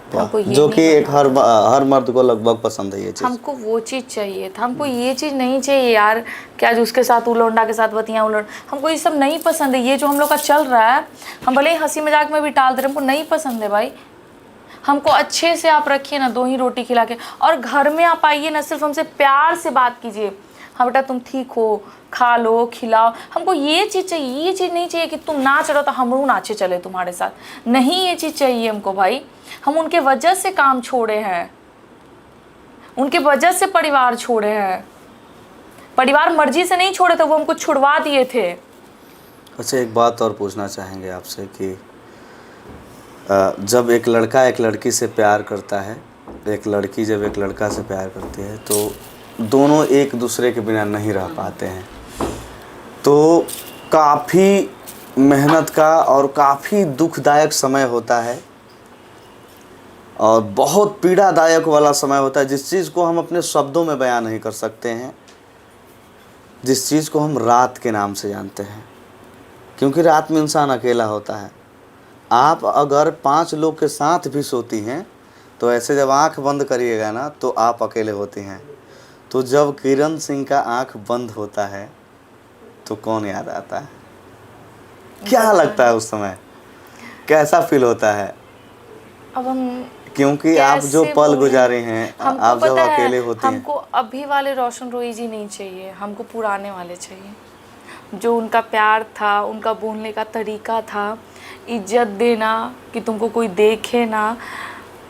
हमको ये जो नहीं कि एक हर मर्द को लगभग पसंद है ये चीज। हमको वो चीज़ चाहिए था, हमको ये चीज़ नहीं चाहिए यार क्या जो उसके साथ उलौंडा के साथ बतिया उलट, हमको ये सब नहीं पसंद है। ये जो हम लोग का चल रहा है, हम भले ही हंसी मजाक में भी टाल दे रहे, हमको नहीं पसंद है भाई। हमको अच्छे से आप रखिए ना, 2 ही रोटी खिला के, और घर में आप आइए ना, सिर्फ हमसे प्यार से बात कीजिए। हाँ बेटा तुम ठीक हो, खा लो खिलाओ, हमको ये चीज़ चाहिए। ये चीज़ नहीं चाहिए कि तुम नाच रहो तो हम लोग नाचे चले तुम्हारे साथ, नहीं ये चीज़ चाहिए हमको भाई। हम उनके वजह से काम छोड़े हैं, उनके वजह से परिवार छोड़े हैं, परिवार मर्जी से नहीं छोड़े थे, वो हमको छुड़वा दिए थे। अच्छा एक बात और पूछना चाहेंगे आपसे कि जब एक लड़का एक लड़की से प्यार करता है, एक लड़की जब एक लड़का से प्यार करती है, तो दोनों एक दूसरे के बिना नहीं रह पाते हैं। तो काफ़ी मेहनत का और काफ़ी दुखदायक समय होता है और बहुत पीड़ादायक वाला समय होता है, जिस चीज़ को हम अपने शब्दों में बयान नहीं कर सकते हैं, जिस चीज़ को हम रात के नाम से जानते हैं। क्योंकि रात में इंसान अकेला होता है। आप अगर 5 लोग के साथ भी सोती हैं तो ऐसे जब आंख बंद करिएगा ना तो आप अकेले होती हैं। तो जब किरण सिंह का आंख बंद होता है तो कौन याद आता है? क्या लगता है उस समय, कैसा फील होता है? अब हम क्योंकि आप जो कैसे पल बोलें? गुजारे हैं, हमको आप जब पता है, अकेले होते हैं। हमको अभी वाले रोशन रोई जी नहीं चाहिए, हमको पुराने वाले चाहिए। जो उनका प्यार था, उनका बोलने का तरीका था, इज्जत देना कि तुमको कोई देखे ना।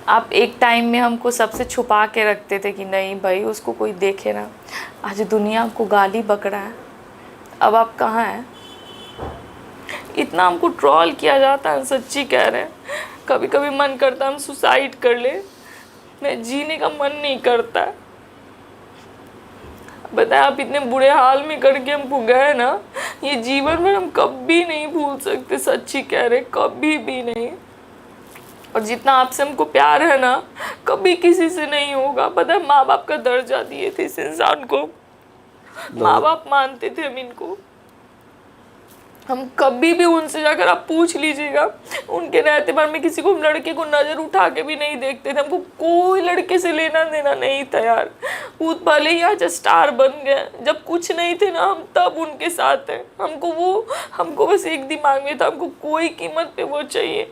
आप एक टाइम में हमको सबसे छुपा के रखते थे कि नहीं भाई उसको कोई देखे ना। आज दुनिया को गाली बक रहा है, अब आप कहाँ हैं? इतना हमको ट्रोल किया जाता है, सच्ची कह रहे हैं। कभी कभी मन करता हम सुसाइड कर ले, मैं जीने का मन नहीं करता। बताए आप इतने बुरे हाल में करके हमको गए ना, ये जीवन में हम कभी नहीं भूल सकते, सच्ची कह रहे, कभी भी नहीं। और जितना आपसे हमको प्यार है ना, कभी किसी से नहीं होगा। पता है माँ बाप का दर्जा दिए थे इस इंसान को, माँ बाप मानते थे हम इनको। हम कभी भी उनसे जाकर आप पूछ लीजिएगा, उनके रहते भर में किसी को लड़के को नज़र उठा के भी नहीं देखते थे। हमको कोई लड़के से लेना देना नहीं था यार। वो भले ही आज स्टार बन गए, जब कुछ नहीं थे ना हम तब उनके साथ हैं। हमको बस एक दिमाग में था, हमको कोई कीमत पे वो चाहिए।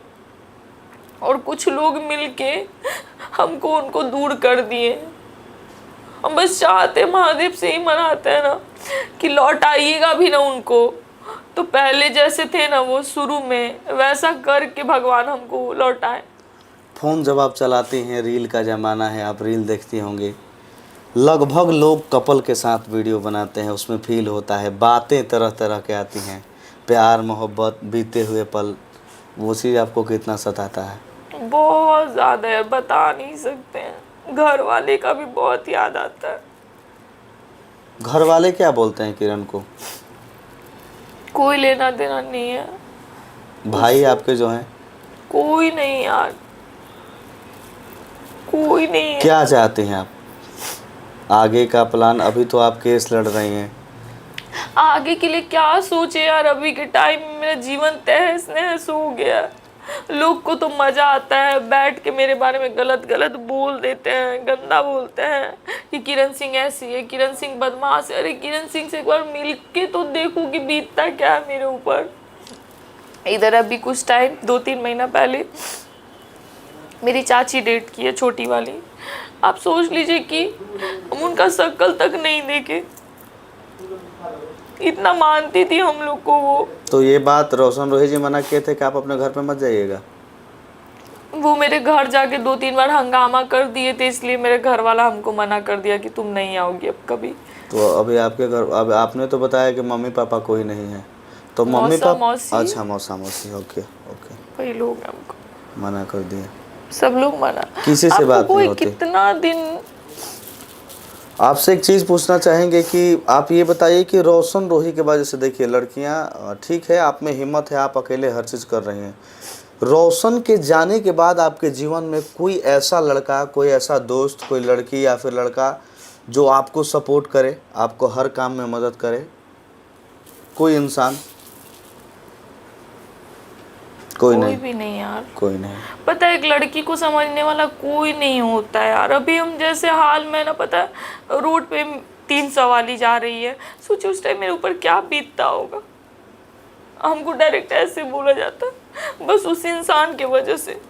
और कुछ लोग मिलके हमको उनको दूर कर दिए। हम बस चाहते महादेव से ही मनाते हैं ना कि लौट आइएगा भी ना उनको, तो पहले जैसे थे ना वो शुरू में, वैसा करके भगवान हमको लौटाए। फ़ोन जब आप चलाती हैं, रील का ज़माना है, आप रील देखती होंगी। लगभग लोग कपल के साथ वीडियो बनाते हैं, उसमें फील होता है, बातें तरह तरह के आती हैं, प्यार मोहब्बत, बीते हुए पल। वो चीज़ आपको कितना सताता है? बहुत ज़्यादा है, बता नहीं सकते हैं। घर वाले का भी बहुत याद आता है। घर वाले क्या बोलते हैं किरण को? कोई लेना देना नहीं है। भाई आपके जो हैं? कोई नहीं यार, कोई नहीं है। क्या चाहते हैं आप आगे का प्लान? अभी तो आप केस लड़ रही हैं, आगे के लिए क्या सोचे यार? अभी के टाइम में मेरा जीवन तहस नहस हो गया। लोग को तो मज़ा आता है, बैठ के मेरे बारे में गलत गलत बोल देते हैं, गंदा बोलते हैं कि किरण सिंह ऐसी है, किरण सिंह बदमाश है। अरे किरण सिंह से एक बार मिल के तो देखो कि बीतता क्या है मेरे ऊपर। इधर अभी कुछ टाइम 2-3 महीना पहले मेरी चाची डेट की है, छोटी वाली। आप सोच लीजिए कि हम उनका शक्ल तक नहीं देखे, इतना मानती थी हम लोग को वो। तो ये बात रोशन रोही जी मना किए थे कि आप अपने घर पे मत जाइएगा? वो मेरे घर जाके 2-3 बार हंगामा कर दिए थे, इसलिए मेरे घर वाला हमको मना कर दिया कि तुम नहीं आओगी अब कभी। तो अभी आपके घर, अब आपने तो बताया कि मम्मी पापा कोई नहीं है, तो मम्मी पापा? अच्छा मौसा मौसी, ओके ओके, वही लोग हमको मना कर दिए, सब लोग मना। किसी से बात नहीं होती? कितना दिन। आपसे एक चीज़ पूछना चाहेंगे कि आप ये बताइए कि रोशन रोही के बाद, जैसे देखिए लड़कियां, ठीक है आप में हिम्मत है, आप अकेले हर चीज़ कर रही हैं। रोशन के जाने के बाद आपके जीवन में कोई ऐसा लड़का, कोई ऐसा दोस्त, कोई लड़की या फिर लड़का जो आपको सपोर्ट करे, आपको हर काम में मदद करे, कोई इंसान? कोई कोई नहीं, भी नहीं यार। कोई नहीं। पता है एक लड़की को समझने वाला कोई नहीं होता है यार। अभी हम जैसे हाल में ना, पता है रोड पे 3 सवारी जा रही है, सोचो उस टाइम मेरे ऊपर क्या बीतता होगा। हमको डायरेक्ट ऐसे बोला जाता बस उस इंसान की वजह से,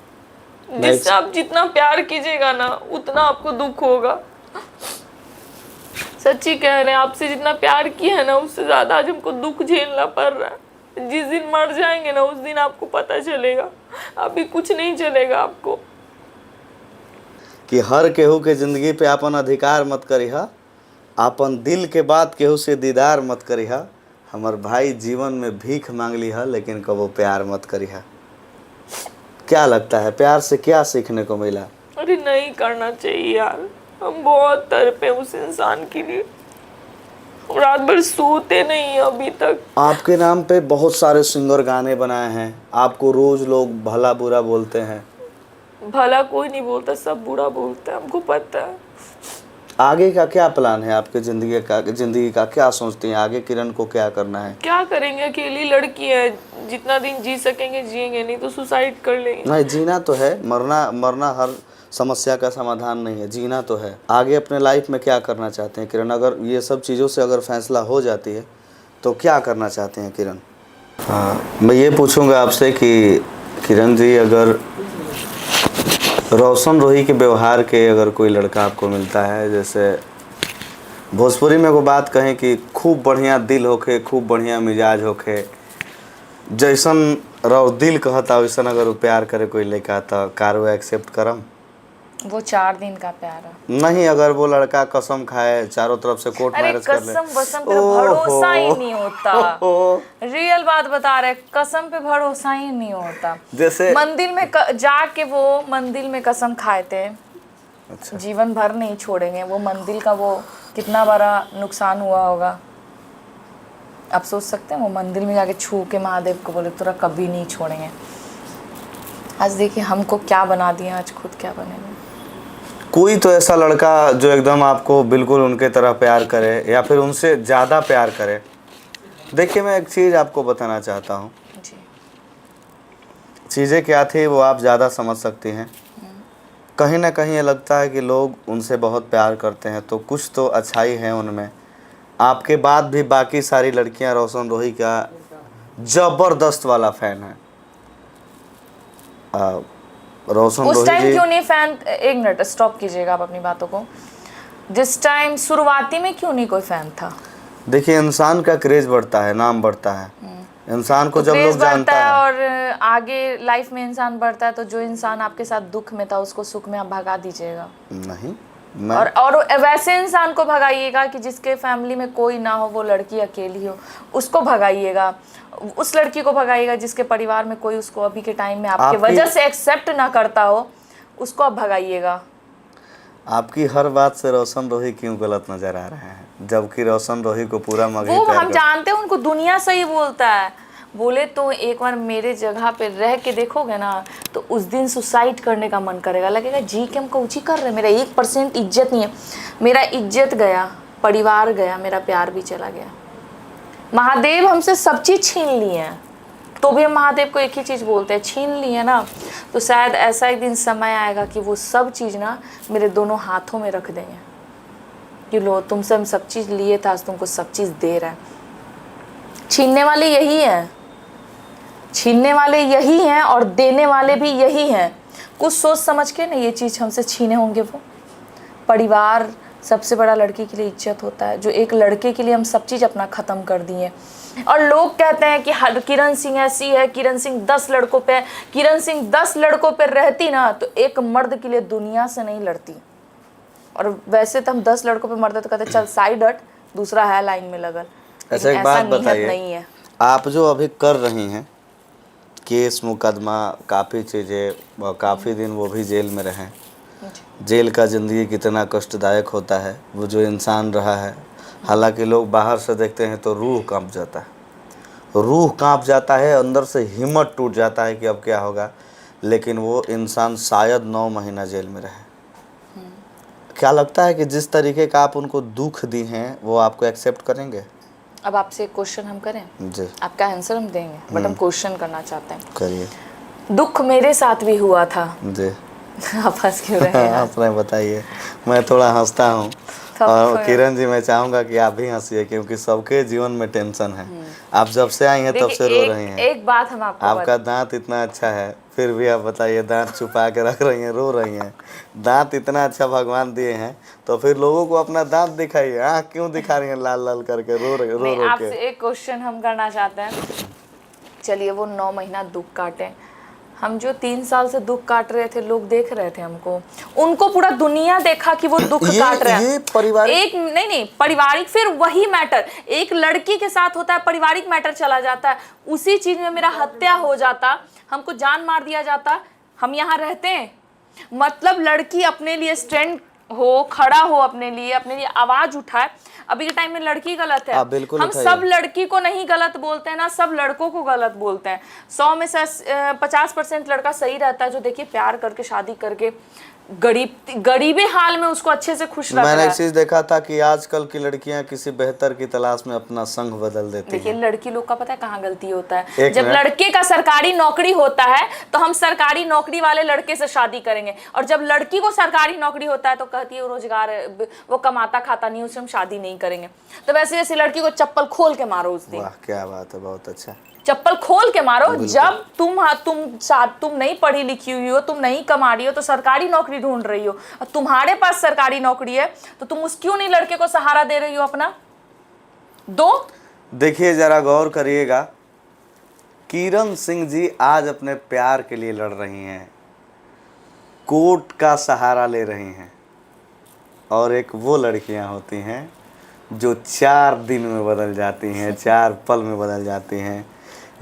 जिससे आप जितना प्यार कीजिएगा ना उतना आपको दुख होगा। सच्ची कह रहे हैं, आपसे जितना प्यार किया है ना उससे ज्यादा आज हमको दुख झेलना पड़ रहा है। जिस दिन मर जाएंगे ना उस दिन आपको पता चलेगा, अभी कुछ नहीं चलेगा आपको। कि हर केहू के जिंदगी पे आपन अधिकार मत करिहा, आपन दिल के बात केहू से दीदार मत करिहा। हमर भाई जीवन में भीख मांग लिहा लेकिन कबो प्यार मत करिहा। क्या लगता है प्यार से क्या सीखने को मिला? अरे नहीं करना चाहिए यार, हम बहुत तड़पे उस इंसान के लिए, रात भर सोते नहीं हैं अभी तक। आपके नाम पे बहुत सारे सिंगर गाने बनाए हैं, आपको रोज लोग भला बुरा बोलते हैं। भला कोई नहीं बोलता, सब बुरा बोलता है, हमको पता है। आगे का क्या प्लान है आपके जिंदगी का क्या सोचती हैं आगे? किरण को क्या करना है? क्या करेंगे, अकेली लड़की है, जितना दिन जी सकेंगे जिएंगे, नहीं तो सुसाइड कर लेंगे। नहीं, जीना तो है, मरना हर समस्या का समाधान नहीं है, जीना तो है। आगे अपने लाइफ में क्या करना चाहते हैं किरण? अगर ये सब चीज़ों से अगर फैसला हो जाती है तो क्या करना चाहते हैं किरण? हाँ, मैं ये पूछूंगा आपसे कि किरण जी, अगर रोशन रोही के व्यवहार के अगर कोई लड़का आपको मिलता है, जैसे भोजपुरी में वो बात कहें कि खूब बढ़िया दिल होके, खूब बढ़िया मिजाज होके, जैसन रो दिल कहता वैसन अगर वो प्यार करे कोई लड़का तो कार वो एक्सेप्ट करम? वो 4 दिन का प्यार है। नहीं, अगर वो लड़का कसम खाए, चारों तरफ से कोर्ट मैरिज कर ले। कसम वसम पे भरोसा ही नहीं होता। रियल बात बता रहे, कसम पे भरोसा ही नहीं होता। जैसे मंदिर में जाके वो मंदिर में कसम खाए थे, अच्छा, जीवन भर नहीं छोड़ेंगे। वो मंदिर का वो कितना बड़ा नुकसान हुआ होगा, आप सोच सकते हैं। वो मंदिर में जाके छू के महादेव को बोले तोरा कभी नहीं छोड़ेंगे। आज देखिए हमको क्या बना दिया, आज खुद क्या बनेंगे। कोई तो ऐसा लड़का जो एकदम आपको बिल्कुल उनके तरह प्यार करे या फिर उनसे ज़्यादा प्यार करे। देखिए, मैं एक चीज़ आपको बताना चाहता हूँ, चीज़ें क्या थी वो आप ज़्यादा समझ सकती हैं। कहीं ना कहीं ये लगता है कि लोग उनसे बहुत प्यार करते हैं, तो कुछ तो अच्छाई है उनमें। आपके बाद भी बाकी सारी लड़कियां रोशन रोही का ज़बरदस्त वाला फ़ैन है। रोशन उस रोही टाइम जी, क्यों नहीं फैन? एक मिनट स्टॉप कीजिएगा आप अपनी बातों को। जिस टाइम शुरुआती में क्यों नहीं कोई फैन था? देखिए, इंसान का क्रेज बढ़ता है, नाम बढ़ता है, इंसान को जब क्रेज लोग जानता बढ़ता है है और आगे लाइफ में इंसान बढ़ता है, तो जो इंसान आपके साथ दुख में था उसको सुख में आप भगा दीजिएगा। नहीं, मैं और वैसे इंसान को भगाइएगा कि जिसके फैमिली में कोई ना हो, वो लड़की अकेली हो, उसको भगाइएगा। उस लड़की को भगाइएगा जिसके परिवार में कोई उसको अभी के टाइम में आपके वजह से एक्सेप्ट ना करता हो, उसको आप भगाइएगा। आपकी हर बात से रोशन रोही क्यों गलत नजर आ रहे हैं, जबकि रोशन रोही को पूरा मगही वो प्यार हम जानते हैं, उनको दुनिया सही बोलता है। बोले तो एक बार मेरे जगह पे रह के देखोगे ना, तो उस दिन सुसाइड करने का मन करेगा, लगेगा जी के हम कौची कर रहे हैं, मेरा 1% इज्जत नहीं है। मेरा इज्जत गया, परिवार गया, मेरा प्यार भी चला गया। महादेव हमसे सब चीज़ छीन लिए हैं, तो भी हम महादेव को एक ही चीज़ बोलते हैं, छीन लिए ना। तो शायद ऐसा एक दिन समय आएगा कि वो सब चीज़ ना मेरे दोनों हाथों में रख देंगे कि लो तुमसे हम सब चीज़ लिए था, आज तुमको सब चीज़ दे रहे हैं। छीनने वाले यही हैं, छीनने वाले यही हैं और देने वाले भी यही हैं। कुछ सोच समझ के ना ये चीज़ हमसे छीने होंगे। वो परिवार सबसे बड़ा लड़की के लिए इज्जत होता है, जो एक लड़के के लिए हम सब चीज़ अपना ख़त्म कर दिए। और लोग कहते हैं कि किरण सिंह ऐसी है, किरण सिंह 10 लड़कों पे, किरण सिंह 10 लड़कों पे रहती ना तो एक मर्द के लिए दुनिया से नहीं लड़ती। और वैसे तो हम 10 लड़कों पे मरते तो कहते चल साइड हट, दूसरा है लाइन में लगल। ऐसा एक बात बताइए, नहीं है। आप जो अभी कर रही हैं केस मुकदमा, काफ़ी चीज़ें, काफ़ी दिन वो भी जेल में रहें, जेल का ज़िंदगी कितना कष्टदायक होता है, वो जो इंसान रहा है। हालांकि लोग बाहर से देखते हैं तो रूह कांप जाता है, रूह कांप जाता है, अंदर से हिम्मत टूट जाता है कि अब क्या होगा। लेकिन वो इंसान शायद 9 महीना जेल में रहे। क्या लगता है कि जिस तरीके का आप उनको दुख दी हैं वो आपको एक्सेप्ट करेंगे? अब आपसे एक क्वेश्चन हम करें जी, आपका आंसर हम देंगे, बट हम क्वेश्चन करना चाहते हैं। करिए। दुख मेरे साथ भी हुआ था। जी। आप हंस क्यों रहे हैं? अपने बताइए। मैं थोड़ा हंसता हूँ। और किरण जी, मैं चाहूंगा कि आप भी हंसिए, क्योंकि सबके जीवन में टेंशन है। आप जब से आई हैं तब से रो रही हैं। एक बात हम आपको आपका दांत इतना अच्छा है, फिर भी आप बताइए, दांत छुपा के रख रही हैं, रो रही हैं। दांत इतना अच्छा भगवान दिए हैं, तो फिर लोगों को अपना दांत दिखाइए। आँख क्यों दिखा रही हैं लाल लाल करके, रो रही, रो रो आपसे के? एक क्वेश्चन हम करना चाहते हैं। चलिए, वो 9 महीना दुख काटे, हम जो 3 साल से दुख काट रहे थे, लोग देख रहे थे हमको, उनको पूरा दुनिया देखा कि वो दुख काट रहे हैं। ये पारिवारिक, एक नहीं पारिवारिक, फिर वही मैटर एक लड़की के साथ होता है, पारिवारिक मैटर चला जाता है। उसी चीज में मेरा हत्या हो जाता, हमको जान मार दिया जाता, हम यहाँ रहते हैं। मतलब लड़की अपने लिए स्टैंड हो, खड़ा हो, अपने लिए आवाज उठाए। अभी के टाइम में लड़की गलत है, बिल्कुल हम सब लड़की को नहीं गलत बोलते हैं ना, सब लड़कों को गलत बोलते हैं। 100 में से 50% लड़का सही रहता है, जो देखिए प्यार करके शादी करके गरीबी हाल में उसको अच्छे से खुश रख रहा है। मैंने एक चीज देखा था कि आजकल की लड़कियां किसी बेहतर की तलाश में अपना संग बदल देती देखिए, हैं। लड़की लोग का पता है कहाँ गलती होता है? जब लड़के का सरकारी नौकरी होता है तो हम सरकारी नौकरी वाले लड़के से शादी करेंगे, और जब लड़की को सरकारी नौकरी होता है तो कहती है वो रोजगार, वो कमाता खाता नहीं, उससे हम शादी नहीं करेंगे। तो वैसे वैसे लड़की को चप्पल खोल के मारो उस दिन। वाह, क्या बात है, बहुत अच्छा। चप्पल खोल के मारो। जब तुम नहीं पढ़ी लिखी हुई हो, तुम नहीं कमा रही हो, तो सरकारी नौकरी ढूंढ रही हो, और तुम्हारे पास सरकारी नौकरी है, तो तुम क्यों नहीं लड़के को सहारा दे रही हो अपना? दो। देखिए, जरा गौर करिएगा, किरण सिंह जी आज अपने प्यार के लिए लड़ रही हैं, कोर्ट का सहारा ले रही हैं, और एक वो लड़कियां होती हैं जो 4 दिन में बदल जाती हैं, 4 पल में बदल जाती हैं।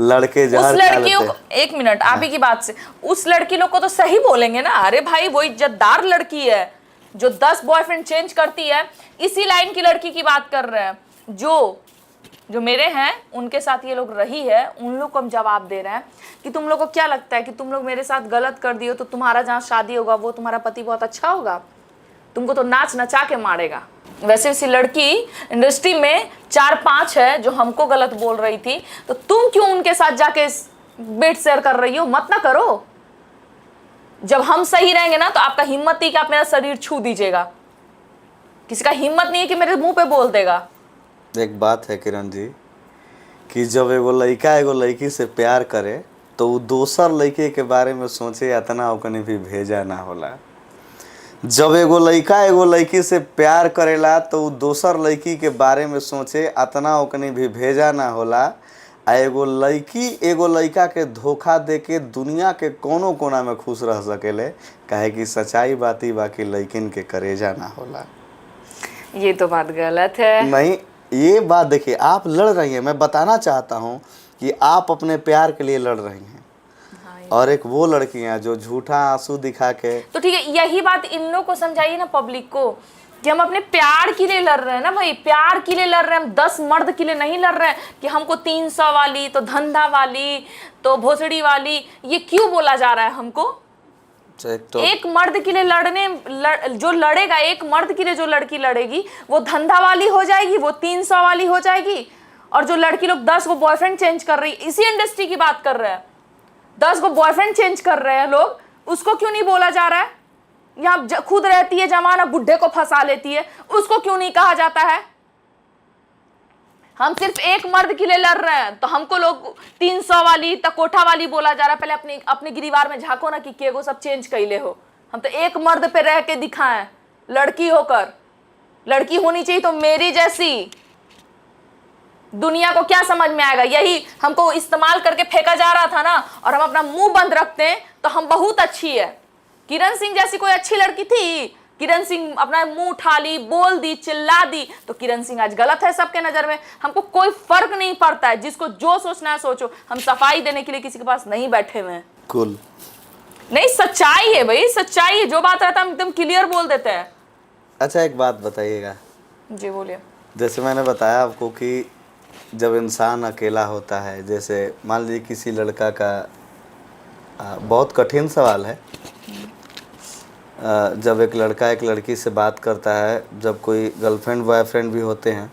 लड़के जहर उस खा लड़कियों लेते को, एक मिनट, आप ही की बात से उस लड़की लोग को तो सही बोलेंगे ना, अरे भाई वो इज्जतदार लड़की है जो 10 बॉयफ्रेंड चेंज करती है। इसी लाइन की लड़की की बात कर रहे हैं, जो मेरे हैं उनके साथ ये लोग रही है, उन लोग को हम जवाब दे रहे हैं कि तुम लोग को क्या लगता है कि तुम लोग मेरे साथ गलत कर दियो तो तुम्हारा जहाँ शादी होगा वो तुम्हारा पति बहुत अच्छा होगा? तुमको तो नाच नचा के मारेगा। वैसे वैसी लड़की इंडस्ट्री में 4-5 है जो हमको गलत बोल रही थी, तो तुम क्यों उनके साथ जाके बेड शेयर कर रही हो? मत ना करो। जब हम सही रहेंगे ना तो आपका हिम्मत नहीं कि आप मेरा शरीर छू दीजिएगा। किसी का हिम्मत नहीं है कि मेरे मुंह पे बोल देगा। एक बात है किरण जी, कि जब एगो लड़का एगो लड़की से प्यार करे तो वो दोसर लड़के के बारे में सोचे, इतना ओकने भी भेजा ना होला। जब एगो लड़का एगो लड़की से प्यार करेला तो वो दोसर लड़की के बारे में सोचे, इतना ओकने भी भेजा ना होला। आ एगो लड़की एगो लड़का के धोखा दे के दुनिया के कोनो कोना में खुश रह सकेले, काहे कि सच्चाई बाती बाकी लड़किन के करेजा ना होला। ये तो बात गलत है। नहीं, ये बात देखिए, आप लड़ रही हैं, मैं बताना चाहता हूँ कि आप अपने प्यार के लिए लड़ रही हैं, और एक वो लड़कियां जो झूठा आंसू दिखा के। तो ठीक है, यही बात इन लोग को समझाइए ना, पब्लिक को, कि हम अपने प्यार के लिए लड़ रहे हैं ना भाई, प्यार के लिए लड़ रहे हैं हम। 10 मर्द के लिए नहीं लड़ रहे हैं कि हमको 300 वाली, तो धंधा वाली, तो भोसड़ी वाली, ये क्यों बोला जा रहा है हमको? तो एक मर्द के लिए जो लड़ेगा, एक मर्द के लिए जो लड़की लड़ेगी वो धंधा वाली हो जाएगी, वो 300 वाली हो जाएगी। और जो लड़की लोग 10 वो बॉयफ्रेंड चेंज कर रही, इसी इंडस्ट्री की बात कर रहे हैं, 10 को बॉयफ्रेंड चेंज कर रहे हैं लोग, उसको क्यों नहीं बोला जा रहा है? यहाँ खुद रहती है जमाना, बुढ़े को फंसा लेती है, उसको क्यों नहीं कहा जाता है? हम सिर्फ एक मर्द के लिए लड़ रहे हैं तो हमको लोग 300 वाली, तकोठा वाली बोला जा रहा है। पहले अपने गिरिवार में झांको ना कि केगो सब चेंज कैले हो। हम तो एक मर्द पे रह के दिखाएं, लड़की होकर। लड़की होनी चाहिए तो मेरी जैसी। दुनिया को क्या समझ में आएगा? यही हमको इस्तेमाल करके फेंका जा रहा था ना, और हम अपना मुंह बंद रखते हैं तो हम बहुत अच्छी है। किरण सिंह जैसी कोई अच्छी लड़की थी? किरण सिंह अपना मुंह उठा ली, बोल दी, चिल्ला दी, तो किरण सिंह आज गलत है सबके नजर में। हमको कोई फर्क नहीं पड़ता है, जिसको जो सोचना है सोचो। हम सफाई देने के लिए किसी के पास नहीं बैठे हुए हैं। कुल नहीं, सच्चाई है भाई, सच्चाई है। जो बात रहता है हम एकदम क्लियर बोल देते हैं। अच्छा, एक बात बताइएगा। जी बोलिए। जैसे मैंने बताया आपको कि जब इंसान अकेला होता है, जैसे मान लीजिए किसी लड़का का, बहुत कठिन सवाल है, जब एक लड़का एक लड़की से बात करता है, जब कोई गर्लफ्रेंड बॉयफ्रेंड भी होते हैं,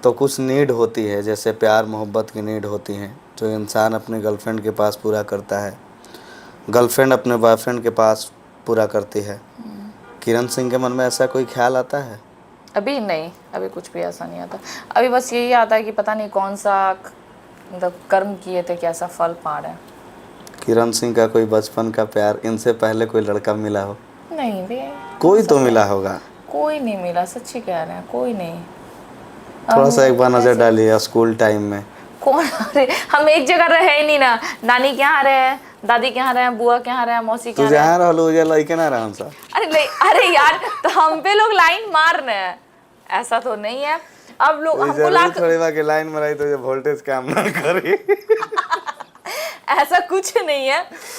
तो कुछ नीड होती है, जैसे प्यार मोहब्बत की नीड होती हैं, जो इंसान अपने गर्लफ्रेंड के पास पूरा करता है। गर्लफ्रेंड अपने बॉयफ्रेंड के पास पूरा करती है, किरण सिंह के मन में ऐसा कोई ख्याल आता है? अभी नहीं, अभी कुछ भी ऐसा नहीं आता। अभी बस यही आता है कि पता नहीं कौन सा मतलब कर्म किए थे कि ऐसा फल पा रहे हैं। किरण सिंह का कोई बचपन का प्यार, इनसे पहले कोई लड़का मिला हो? नहीं भी, कोई तो मिला होगा। कोई नहीं मिला, सच्ची कह रहे हैं, कोई नहीं। थोड़ा सा एक बार नजर डालिए स्कूल टाइम में। कौन? अरे हम एक जगह रहे ही नहीं ना, नानी के यहाँ रहे, दादी के यहाँ रहे, बुआ के यहाँ रहे, मौसी के तू यहाँ जहाँ रहलो ये लड़के ना रहन सा। अरे यार, तो हम पे लोग लाइन मार रहे हैं, ऐसा तो नहीं है। अब लोग हमको लाख थोड़ी बार के लाइन में रही तो ये वोल्टेज काम ना करे। ऐसा कुछ नहीं है।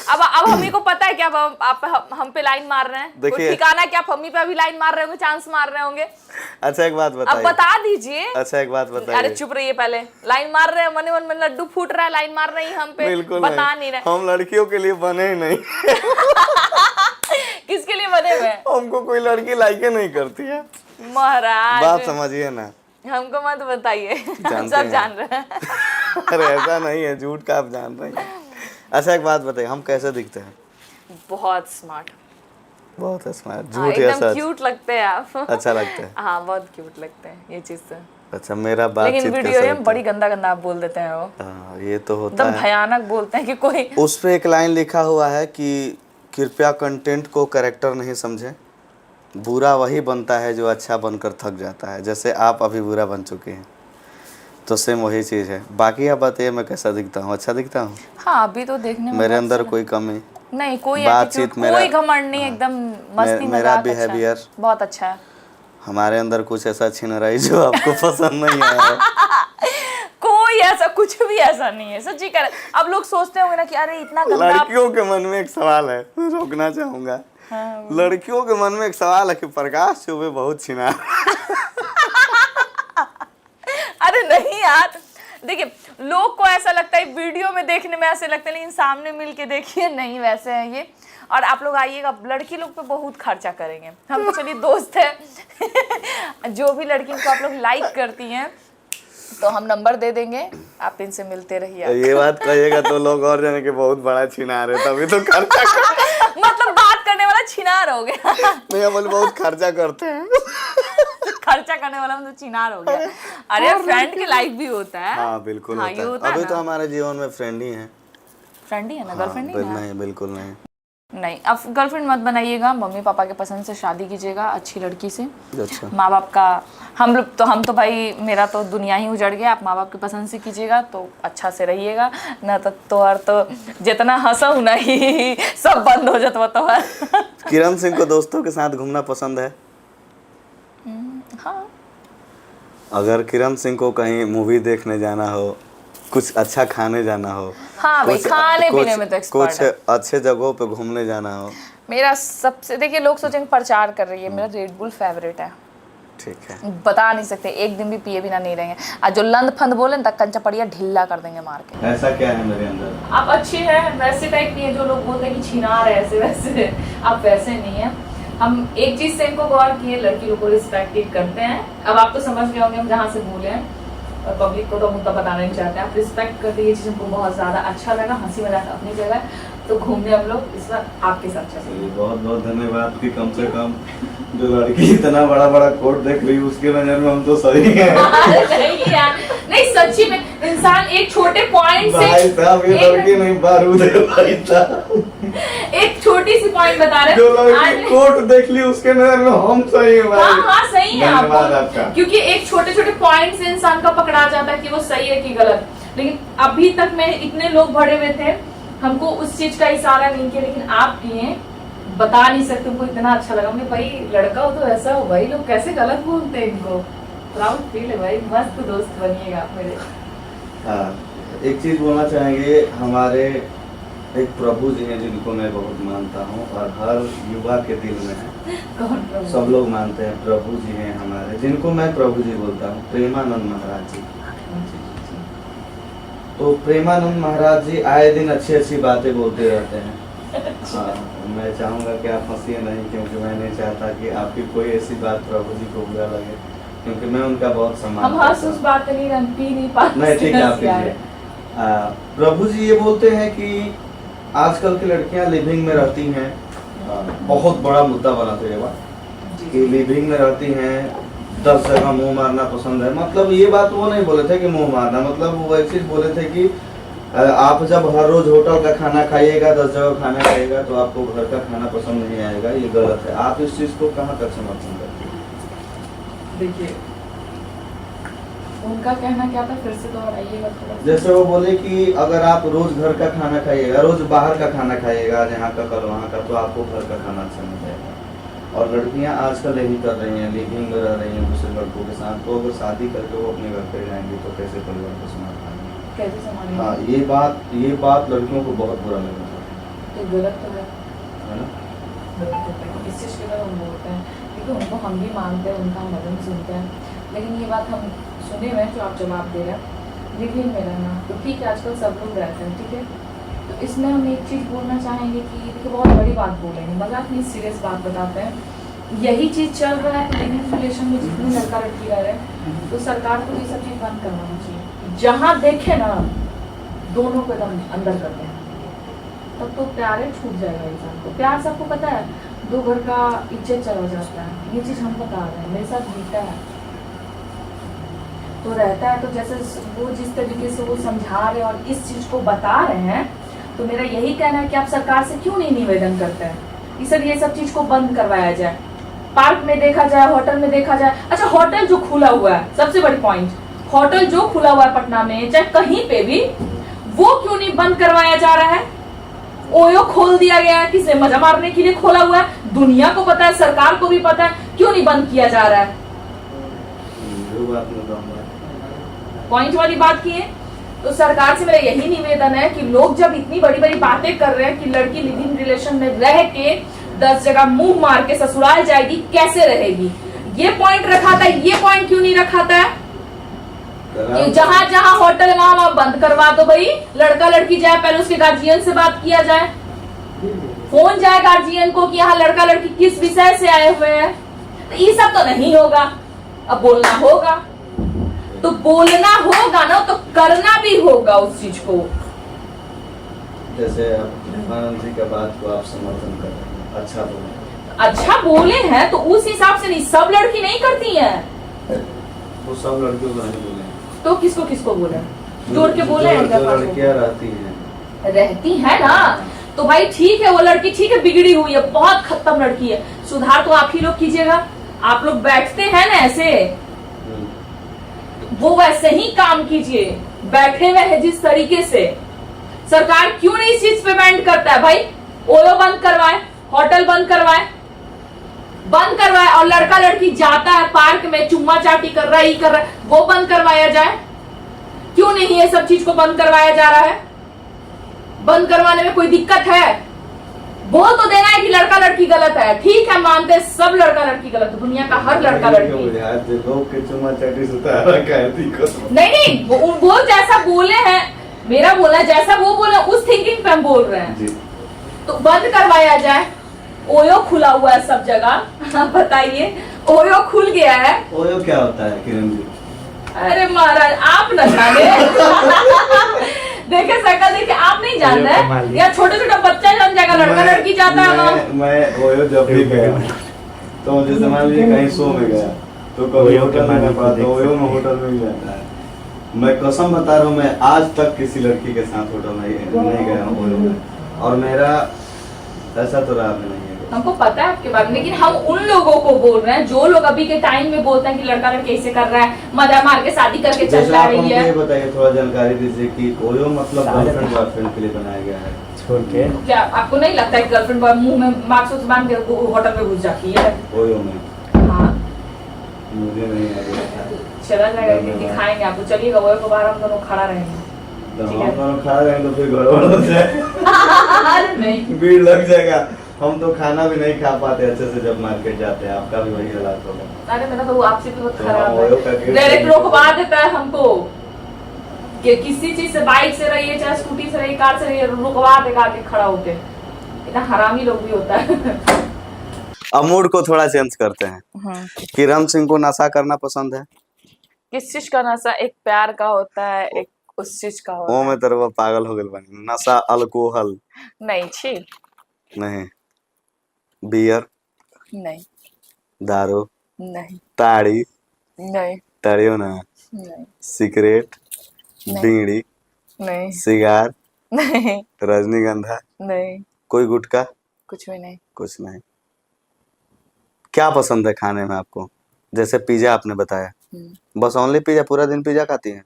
अब हमी को पता है क्या आप हम पे लाइन मार रहे हैं? देखिए, ठिकाना क्या आप हमी पे अभी लाइन मार रहे होंगे, चांस मार रहे होंगे? अच्छा एक बात बताइए। अब बता दीजिए। अच्छा एक बात बताइए। अरे चुप रहिए, पहले लाइन मार रहे हैं, मन मन में लड्डू फूट रहा है, लाइन मार रही हम पे, बिल्कुल बता नहीं रहे। हम लड़कियों के लिए बने ही नहीं। किसके लिए बने हुए? हमको कोई लड़की लाइके नहीं करती है महाराज, बात समझिए ना। हमको मत बताइए, हम सब हैं। जान रहे हैं। अरे ऐसा नहीं है, झूठ का आप जान रहे हैं। अच्छा एक बात बताइए, हम कैसे दिखते हैं? बहुत स्मार्ट, बहुत स्मार्ट, हाँ, झूठ या एकदम सच? क्यूट लगते हैं आप। अच्छा लगता है। हाँ बहुत क्यूट लगते हैं, ये चीज से। अच्छा मेरा बातचीत लेकिन वीडियो कैसा में लगता बड़ी गंदा गंदा आप बोल देते हैं वो, है? हाँ ये तो होता एकदम है। भयानक बोलते हैं कि कोई। उस पे एक लाइन लिखा हुआ है कि कृपया कंटेंट को कैरेक्टर नहीं समझें, बुरा वही बनता है जो अच्छा बनकर थक जाता है। जैसे आप अभी बुरा बन चुके हैं, तो सेम वही चीज़ है। बाकी आप बताइए मैं कैसा दिखता हूँ? अच्छा दिखता हूँ? हाँ अभी तो देखने में मेरे बहुत अंदर अच्छा कोई कमी नहीं, कोई बातचीत attitude, मेरा- कोई घमंड नहीं, एकदम मस्ती मेरा मजाक अच्छा है, बिहेवियर बहुत अच्छा है। हमारे अंदर कुछ ऐसा छिन रही जो आपको पसंद नहीं आया? कोई ऐसा कुछ भी ऐसा नहीं है, सच्ची कह रहे। अब लोग सोचते होंगे ना कि अरे इतना गंदा। लड़कियों के मन में एक सवाल है, मैं रोकना चाहूंगा। हाँ, लड़कियों के मन में एक सवाल है कि प्रकाश चौबे बहुत छिना। अरे नहीं यार, देखिए लोग को ऐसा लगता है, वीडियो में देखने में ऐसे लगता है, लेकिन सामने मिल के देखिए नहीं वैसे है ये। और आप लोग आइएगा, लड़की लोग पे बहुत खर्चा करेंगे हम तो, चलिए दोस्त है। जो भी लड़की को आप लोग लाइक करती हैं तो हम नंबर दे देंगे, आप इनसे मिलते रहिए। ये बात कहिएगा तो लोग और जाने के बहुत बड़ा छिनार है, तभी तो खर्चा मतलब बात करने वाला छिनार हो गया। नहीं हम बहुत खर्चा करते हैं। खर्चा करने वाला मतलब चिनार हो गया। अरे फ्रेंड के लाइक भी होता है। हाँ बिल्कुल हाँ, होता ये है। होता है अभी ना। तो हमारे जीवन में फ्रेंड ही है। फ्रेंड ही है ना, गर्लफ्रेंड हाँ, नहीं है? नहीं बिल्कुल नहीं। नहीं, अब गर्लफ्रेंड मत बनाइएगा, मम्मी पापा के पसंद से शादी कीजिएगा अच्छी लड़की से। अच्छा माँ बाप का, हम तो भाई मेरा तो दुनिया ही उजड़ गया। आप माँ बाप की पसंद से कीजिएगा तो अच्छा से रहिएगा, ना तो जितना हंसो ना ही सब बंद हो जाता तो। किरण सिंह को दोस्तों के साथ घूमना पसंद है? हाँ, अगर किरण सिंह को कहीं मूवी देखने जाना हो, कुछ अच्छा खाने जाना हो, हाँ भाई, खाने पीने में तो एक्सपर्ट कुछ है। अच्छे जगहों पे घूमने जाना हो, मेरा सबसे, देखिए लोग सोचेंगे प्रचार कर रही है, मेरा रेड बुल फेवरेट है। ठीक है। बता नहीं सकते, एक दिन भी पिए बिना नहीं रहेंगे। आज जो लंद फंद बोले ना, कंचा पड़िया ढिल्ला कर देंगे मार के। ऐसा क्या है मेरे अंदर? आप अच्छे हैं, वैसे टाइप की है जो लोग बोलते हैं कि छिनार है ऐसे वैसे, आप वैसे नहीं है। हम एक चीज से इनको गौर किए, लड़की लोग को रिस्पेक्ट करते हैं। अब आप तो समझ गए होंगे हम जहाँ से बोले हैं, और पब्लिक को तो मुद्दा बताना नहीं चाहते हैं। आप रिस्पेक्ट करते, ये चीज हमको बहुत ज्यादा अच्छा लगा। हंसी मजाक अपनी जगह, तो घूमने हम लोग इस बार आपके साथ चलेंगे। बहुत बहुत धन्यवाद कि कम से कम जो लड़की इतना बड़ा बड़ा कोट देख रही है उसके नजर में हम तो सही हैं। नहीं यार, नहीं सच्ची में, इंसान एक छोटे पॉइंट से, भाई साहब ये लड़की नहीं बारूद है भाई साहब। एक छोटी सी पॉइंट बता रहे जो लड़की कोट देख ली उसके नजर में हम सही हैं भाई। हाँ हाँ सही है धन्यवाद आप, आपका। क्योंकि एक छोटे छोटे पॉइंट से इंसान का पकड़ा जाता है कि वो सही है कि गलत। लेकिन अभी तक में इतने लोग भरे हुए थे, हमको उस चीज का इशारा नहीं किया, लेकिन आप किए, बता नहीं सकते। हमको इतना अच्छा लगा, हमने भाई लड़का हो तो ऐसा हो भाई, लोग कैसे गलत बोलते हैं इनको। प्राउड फील है भाई, मस्त दोस्त बनिएगा आप मेरे। हाँ एक चीज बोलना चाहेंगे, हमारे एक प्रभु जी हैं जिनको मैं बहुत मानता हूँ और हर युवा के दिल में है। कौन प्रभु? सब लोग मानते हैं, प्रभु जी हैं हमारे, जिनको मैं प्रभु जी बोलता हूँ, प्रेमानंद महाराज जी। तो प्रेमानंद महाराज जी आए दिन अच्छी अच्छी बातें बोलते रहते हैं। हाँ मैं चाहूँगा कि आप हंसिए नहीं, क्योंकि मैं नहीं चाहता कि आपकी कोई ऐसी बात प्रभु जी को बुरा लगे, क्योंकि मैं उनका बहुत सम्मान हम हंस उस बात पे नहीं, हम पी नहीं पाते। नहीं ठीक है आप कीजिए। प्रभु जी ये बोलते हैं कि आजकल की लड़कियां लिविंग में रहती हैं, बहुत बड़ा मुद्दा बना था ये बात कि लिविंग में रहती हैं, 10 जगह मुंह मारना पसंद है। मतलब ये बात वो नहीं बोले थे कि मुंह मारना, मतलब वो एक चीज बोले थे कि आप जब हर रोज होटल का खाना खाइएगा, 10 जगह खाना खाइएगा, तो आपको घर का खाना पसंद नहीं आएगा। ये गलत है। आप इस चीज को कहाँ तक समर्थन करते हैं? देखिए उनका कहना क्या था, फिर से दोहराइएगा थोड़ा सा। जैसे वो बोले कि अगर आप रोज घर का खाना खाइएगा, रोज बाहर का खाना खाइएगा, आज यहाँ का कल वहाँ का, तो आपको घर का खाना अच्छा नहीं जाएगा। और लड़कियां आजकल यही कर रही हैं, लिविंग में रह रही हैं दूसरे लड़कों के साथ। तो अगर शादी करके वो अपने घर पे जाएंगी तो कैसे परिवार को संभालेंगे? कैसे संभालेंगे? हाँ, ये बात लड़कियों को बहुत बुरा लगा तो गलत तो है ना। गलत होता है, इस चीज़ के लिए हम बोलते हैं क्योंकि उनको हम भी मानते हैं, उनका हम भजन सुनते हैं। लेकिन ये बात हम सुने हुए हैं जो आप जवाब दे रहे हैं, लिविंग में रहना तो ठीक है, आजकल सब लोग रहते हैं, ठीक है। तो इसमें हम एक चीज़ बोलना चाहेंगे कि देखिए बहुत बड़ी बात बोलेंगे, मजाक नहीं, सीरियस बात बताते हैं। यही चीज़ चल रहा है तो लिविंग रिलेशन में जितनी लड़का लड़की रह रहे हैं, तो सरकार को ये सब चीज़ बंद करवाना चाहिए। जहाँ देखे ना दोनों को एकदम अंदर करते हैं, तब तो प्यार ही छूट जाएगा इंसान को। प्यार सबको पता है, दो घर का इज्जत चला जाता है। ये चीज़ हम बता रहे हैं, मेरे साथ बीता है तो रहता है। तो जैसे वो जिस तरीके से वो समझा रहे हैं और इस चीज़ को बता रहे हैं, तो मेरा यही कहना है कि आप सरकार से क्यों नहीं निवेदन करते हैं कि सर ये सब चीज़ को बंद करवाया जाए। पार्क में देखा जाए, होटल में देखा जाए। अच्छा, होटल जो खुला हुआ है, सबसे बड़ी पॉइंट, होटल जो खुला हुआ है पटना में, चाहे कहीं पे भी, वो क्यों नहीं बंद करवाया जा रहा है? ओयो खोल दिया गया है, किसने मजा मारने के लिए खोला हुआ है, दुनिया को पता है, सरकार को भी पता है, क्यों नहीं बंद किया जा रहा है? पॉइंट वाली बात की है। तो सरकार से मेरा यही निवेदन है कि लोग जब इतनी बड़ी बड़ी बातें कर रहे हैं कि लड़की लिविंग रिलेशन में रह के 10 जगह मुंह मार के ससुराल जाएगी, कैसे रहेगी, ये पॉइंट रखा था, ये पॉइंट क्यों नहीं रखा था कि जहां जहां होटल वहां बंद करवा दो भाई, लड़का लड़की जाए, पहले उसके गार्जियन से बात किया जाए, फोन जाए गार्जियन को कि यहाँ लड़का लड़की किस विषय से आए हुए हैं। तो ये सब तो नहीं होगा, अब बोलना होगा, तो बोलना होगा ना, तो करना भी होगा उस चीज को। जैसे आनंद जी का बात को आप समर्थन कर रहे हैं, अच्छा बोले, अच्छा बोले हैं तो उस हिसाब से नहीं, सब लड़की नहीं करती हैं, वो सब लड़कियों को नहीं बोले, तो किसको किसको बोले, जोड़ के बोले हैं क्या? लड़कियां रहती हैं ना, तो भाई ठीक है, वो लड़की ठीक है, बिगड़ी हुई है, बहुत खत्म लड़की है, सुधार तो आप ही लोग कीजिएगा। आप लोग बैठते हैं ना ऐसे, वो वैसे ही काम कीजिए, बैठे हुए हैं जिस तरीके से। सरकार क्यों नहीं इस चीज पे बैंड करता है भाई? ओयो बंद करवाए, होटल बंद करवाए, और लड़का लड़की जाता है पार्क में चुम्मा चाटी कर रहा है, कर रहा है, वो बंद करवाया जाए। क्यों नहीं ये सब चीज को बंद करवाया जा रहा है? बंद करवाने में कोई दिक्कत है? बोल तो देना है कि लड़का लड़की गलत है, ठीक है, मानते हैं सब लड़का लड़की गलत है, दुनिया का हर लड़का लड़की। नहीं, वो जैसा बोले हैं, मेरा बोला जैसा वो बोले उस थिंकिंग पे हम बोल रहे हैं। तो बंद करवाया जाए। ओयो खुला हुआ है सब जगह, बताइए, ओयो खुल गया है। ओयो क्या होता है किरण जी? अरे महाराज आप न जाने देखे सकल देखे आप नहीं जानते हैं, या छोटे छोटे बच्चा जान जाएगा, लड़का लड़की जाता है। मैं ओयो जब भी गया तो जैसे मान लीजिए कहीं शो में गया तो कभी होटल में पाता, ओयो में होटल में भी जाता है। मैं कसम बता रहा हूँ, मैं आज तक किसी लड़की के साथ होटल नहीं गया हूँ ओयो में, और मेरा ऐसा तो रहा नहीं है। हमको पता है आपके बारे में, लेकिन हम उन लोगों को बोल रहे हैं जो लोग अभी के टाइम में बोलते हैं कि लड़का लड़की ऐसे कर रहा है, मजा मार के शादी करके चल रही है। ये बताइए, थोड़ा जानकारी दीजिए कि ओयो मतलब गर्लफ्रेंड बॉयफ्रेंड के लिए बनाया गया है, छोड़ के क्या आपको नहीं लगता है गर्लफ्रेंड मुंह में मार्क्स बांध के होटल में घुस जाती है ओयो में? हाँ, मुझे नहीं आया, चला जाएगा, दिखाएंगे आपको, चलिएगा ओयो के बाहर हम दोनों खड़ा रहेंगे, खड़ा रहेंगे तो फिर गड़बड़ हो जाए, नहीं भीड़ लग जाएगा, हम तो खाना भी नहीं खा पाते अच्छे से जब मार्केट जाते हैं। आपका भी वही हालात होगा। अरे मेरा तो आपसे भी बहुत खराब है, डायरेक्ट रोकवा देता है हमको कि किसी चीज से, बाइक से रहिए चाहे स्कूटी से रहिए, कार से रहिए, रुकवा देगा आके खड़ा होके। इतना हरामी लोग भी होता है। अब मूड को थोड़ा चेंज करते हैं। किरण सिंह को नशा करना पसंद है? किस चीज का नशा? एक प्यार का होता है, एक उस चीज का ओ होता है। में तरह पागल हो गए बनी। नशा, अल्कोहल नहीं, छी। नहीं, बियर, नहीं। दारू, नहीं। ताड़ी, नहीं। ताड़ियो ना, नहीं। सिगरेट, नहीं। बीड़ी, नहीं। सिगार, नहीं। रजनीगंधा, नहीं। कोई गुटखा, कुछ भी नहीं। कुछ नहीं। क्या पसंद है खाने में आपको? जैसे पिज्जा आपने बताया, बस ओनली पिज्जा, पूरा दिन पिज्जा खाती हैं?